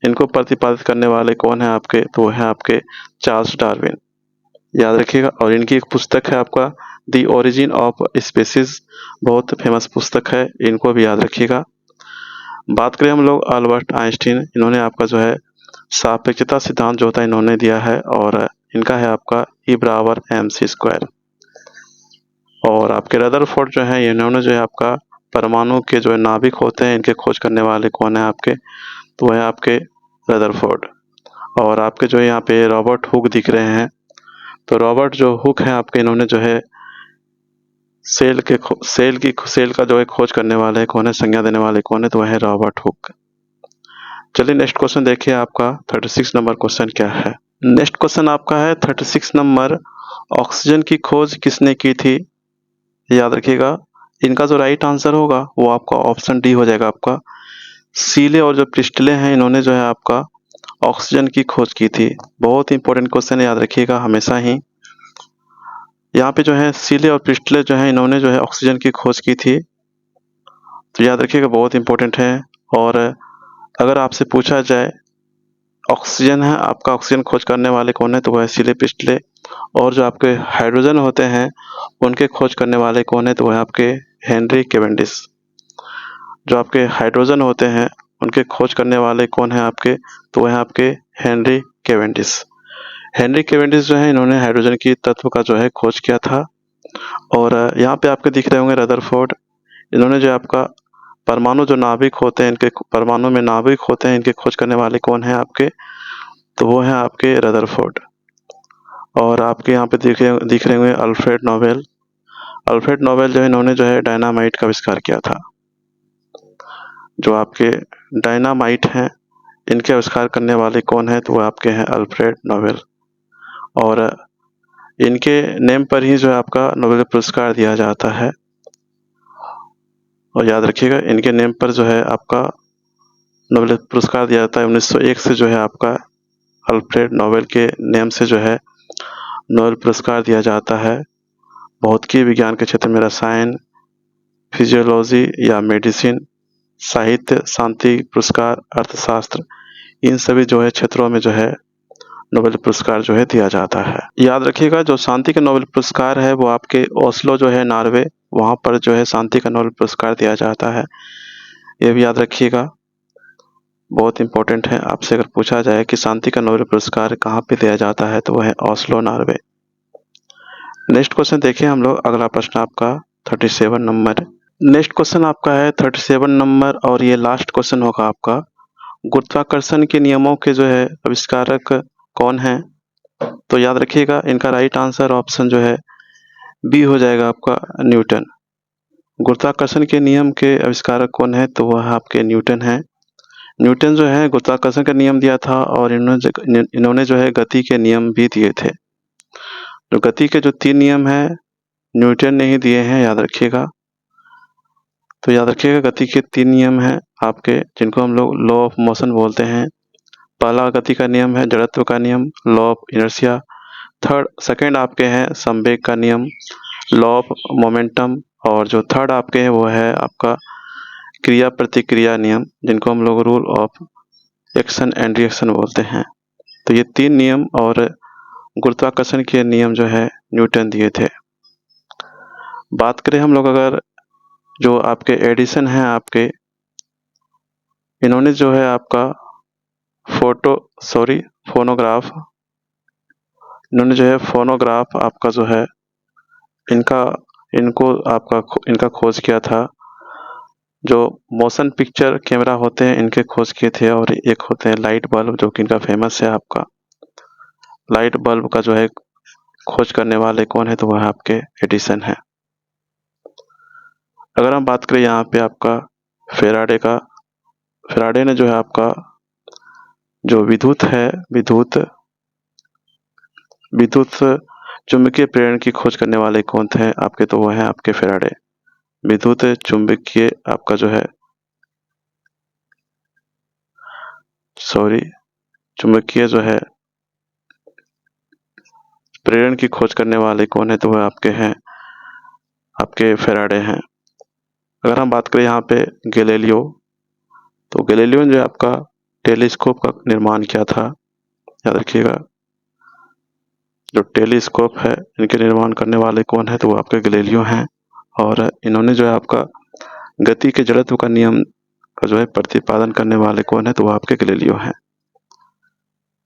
इनको प्रतिपादित करने वाले कौन है आपके? तो है आपके चार्ल्स डार्विन, याद रखिएगा। और इनकी एक पुस्तक है आपका द ओरिजिन ऑफ स्पीसीज, बहुत फेमस पुस्तक है, इनको भी याद रखिएगा। बात करें हम लोग अल्बर्ट आइंस्टीन, इन्होंने आपका जो है सापेक्षता सिद्धांत जो होता है इन्होंने दिया है। और इनका है आपका E = mc²। और आपके रदरफोर्ड जो है इन्होंने जो है आपका परमाणु के जो है नाभिक होते हैं इनके खोज करने वाले कौन है आपके, तो वह है आपके रदरफोर्ड। और आपके जो है यहाँ पे रॉबर्ट हुक दिख रहे हैं, तो रॉबर्ट जो हुक है आपके इन्होंने जो है सेल का जो है खोज करने वाले कौन है, संज्ञा देने वाले कौन है, तो वह है रॉबर्ट हुक। चलिए नेक्स्ट क्वेश्चन देखिए आपका 36 नंबर क्वेश्चन क्या है। नेक्स्ट क्वेश्चन आपका है 36 नंबर, ऑक्सीजन की खोज किसने की थी? याद रखिएगा इनका जो राइट आंसर होगा वो आपका ऑप्शन डी हो जाएगा आपका। सीले और जो प्रिस्टले हैं इन्होंने जो है आपका ऑक्सीजन की खोज की थी। बहुत इंपॉर्टेंट क्वेश्चन है, याद रखिएगा हमेशा ही। यहाँ पे जो है सीले और प्रिस्टले जो है इन्होंने जो है ऑक्सीजन की खोज की थी, तो याद रखिएगा बहुत इंपॉर्टेंट है। और अगर आपसे पूछा जाए ऑक्सीजन है आपका, ऑक्सीजन खोज करने वाले कौन है, तो वह है सीले प्रिस्टले। और जो आपके हाइड्रोजन होते हैं उनके खोज करने वाले कौन है, तो वह आपके हेनरी कैवेंडिश। जो आपके हाइड्रोजन होते हैं उनके खोज करने वाले कौन है आपके, तो वह आपके हेनरी कैवेंडिश। हेनरी कैवेंडिश जो है इन्होंने हाइड्रोजन की तत्व का जो है खोज किया था। और यहाँ पे आपके दिख रहे होंगे रदरफोर्ड, इन्होंने जो आपका परमाणु जो नाभिक होते हैं इनके परमाणु में नाभिक होते हैं इनके खोज करने वाले कौन है आपके, तो वो है आपके रदरफोर्ड। और आपके यहाँ पे दिख रहे होंगे अल्फ्रेड नोबेल। अल्फ्रेड नोबेल जो है इन्होंने जो है डायनामाइट का आविष्कार किया था। जो आपके डायनामाइट हैं इनके आविष्कार करने वाले कौन है, तो वो आपके हैं अल्फ्रेड नोबेल। और इनके नेम पर ही जो है आपका नोबेल पुरस्कार दिया जाता है। और याद रखिएगा इनके नेम पर जो है आपका नोबेल पुरस्कार दिया जाता है। 1901 से जो है आपका अल्फ्रेड नोबेल के नेम से जो है नोबेल पुरस्कार दिया जाता है। भौतिकी विज्ञान के क्षेत्र में रसायन, फिजियोलॉजी या मेडिसिन, साहित्य, शांति पुरस्कार, अर्थशास्त्र, इन सभी जो है क्षेत्रों में जो है नोबेल पुरस्कार जो है दिया जाता है। याद रखिएगा जो शांति का नोबेल पुरस्कार है वो आपके ओस्लो जो है नॉर्वे, वहाँ पर जो है शांति का नोबेल पुरस्कार दिया जाता है। ये भी याद रखिएगा, बहुत इंपॉर्टेंट है। आपसे अगर पूछा जाए कि शांति का नोबेल पुरस्कार कहाँ पे दिया जाता है, तो वह है ओस्लो नॉर्वे। नेक्स्ट क्वेश्चन देखिए हम लोग, अगला प्रश्न आपका 37 नंबर। नेक्स्ट क्वेश्चन आपका है 37 नंबर और ये लास्ट क्वेश्चन होगा आपका। गुरुत्वाकर्षण के नियमों के जो है आविष्कारक कौन है, तो याद रखिएगा इनका राइट आंसर ऑप्शन जो है बी हो जाएगा आपका, न्यूटन। गुरुत्वाकर्षण के नियम के आविष्कारक कौन है, तो वह आपके न्यूटन है। न्यूटन जो है गुरुत्वाकर्षण का नियम दिया था और इन्होंने जो है गति के नियम भी दिए थे। तो गति के जो 3 नियम है न्यूटन ने ही दिए हैं, याद रखिएगा। तो याद रखिएगा गति के 3 नियम हैं आपके, जिनको हम लोग लॉ ऑफ मोशन बोलते हैं। पहला गति का नियम है जड़त्व का नियम, लॉ ऑफ इनर्शिया। सेकंड आपके हैं संवेग का नियम, लॉ ऑफ मोमेंटम। और जो थर्ड आपके हैं वो है आपका क्रिया प्रतिक्रिया नियम, जिनको हम लोग rule of action and reaction बोलते हैं। तो ये 3 नियम और गुरुत्वाकर्षण के नियम जो है न्यूटन दिए थे। बात करें हम लोग अगर जो आपके एडिसन हैं आपके, इन्होंने जो है आपका फोनोग्राफ, इन्होंने जो है फोनोग्राफ आपका जो है इनका इनका खोज किया था। जो मोशन पिक्चर कैमरा होते हैं इनके खोज किए थे। और एक होते हैं लाइट बल्ब, जो कि इनका फेमस है आपका। लाइट बल्ब का जो है खोज करने वाले कौन है, तो वह आपके एडिसन है। अगर हम बात करें यहाँ पे आपका फेराडे का, फेराडे ने जो है आपका जो विद्युत चुंबकीय प्रेरण की खोज करने वाले कौन थे आपके, तो वह है आपके फेराडे। विद्युत चुंबकीय आपका जो है चुंबकीय जो है प्रेरण की खोज करने वाले कौन है, तो वह आपके हैं आपके फेराडे हैं। अगर हम बात करें यहाँ पे गैलीलियो, तो गैलीलियो ने जो आपका टेलीस्कोप का निर्माण किया था। याद रखिएगा जो टेलीस्कोप है इनके निर्माण करने वाले कौन है, तो वो आपके गैलीलियो हैं। और इन्होंने जो है आपका गति के जड़त्व का नियम का जो है प्रतिपादन करने वाले कौन है, तो वो आपके गैलीलियो हैं।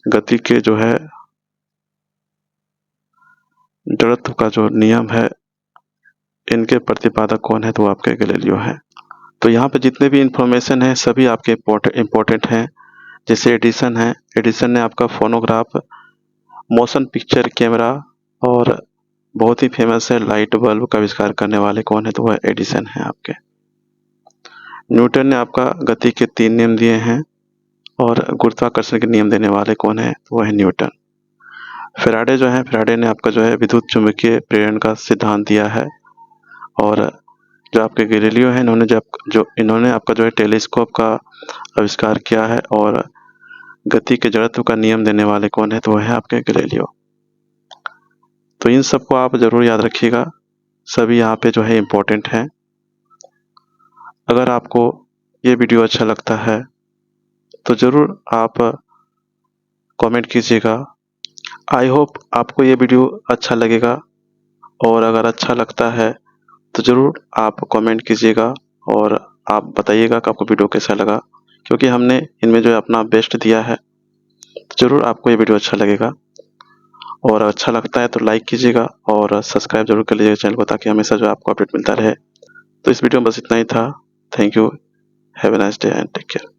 गति के जो है जड़त्व का जो नियम है इनके प्रतिपादक कौन है, तो वो आपके गैलीलियो हैं। तो यहाँ पे जितने भी इंफॉर्मेशन है सभी आपके इम्पोर्टेंट हैं। जैसे एडिसन है, एडिसन ने आपका फोनोग्राफ, मोशन पिक्चर कैमरा और बहुत ही फेमस है लाइट बल्ब का आविष्कार करने वाले कौन है, तो वह एडिसन है आपके। न्यूटन ने आपका गति के 3 नियम दिए हैं और गुरुत्वाकर्षण के नियम देने वाले कौन है, तो वह है न्यूटन। फैराडे जो है, फैराडे ने आपका जो है विद्युत चुंबकीय प्रेरण का सिद्धांत दिया है। और जो आपके गैलीलियो हैं, इन्होंने आपका जो है टेलीस्कोप का आविष्कार किया है। और गति के जड़त्व का नियम देने वाले कौन है, तो वह है आपके गैलीलियो। तो इन सबको आप जरूर याद रखिएगा, सभी यहाँ पे जो है इम्पोर्टेंट हैं। अगर आपको ये वीडियो अच्छा लगता है तो ज़रूर आप कमेंट कीजिएगा। आई होप आपको ये वीडियो अच्छा लगेगा, और अगर अच्छा लगता है तो ज़रूर आप कमेंट कीजिएगा और आप बताइएगा कि आपको वीडियो कैसा लगा, क्योंकि हमने इनमें जो है अपना बेस्ट दिया है। तो ज़रूर आपको ये वीडियो अच्छा लगेगा, और अच्छा लगता है तो लाइक कीजिएगा और सब्सक्राइब जरूर कर लीजिएगा चैनल को, ताकि हमेशा जो है आपको अपडेट मिलता रहे। तो इस वीडियो में बस इतना ही था। Thank you, have a nice day and take care.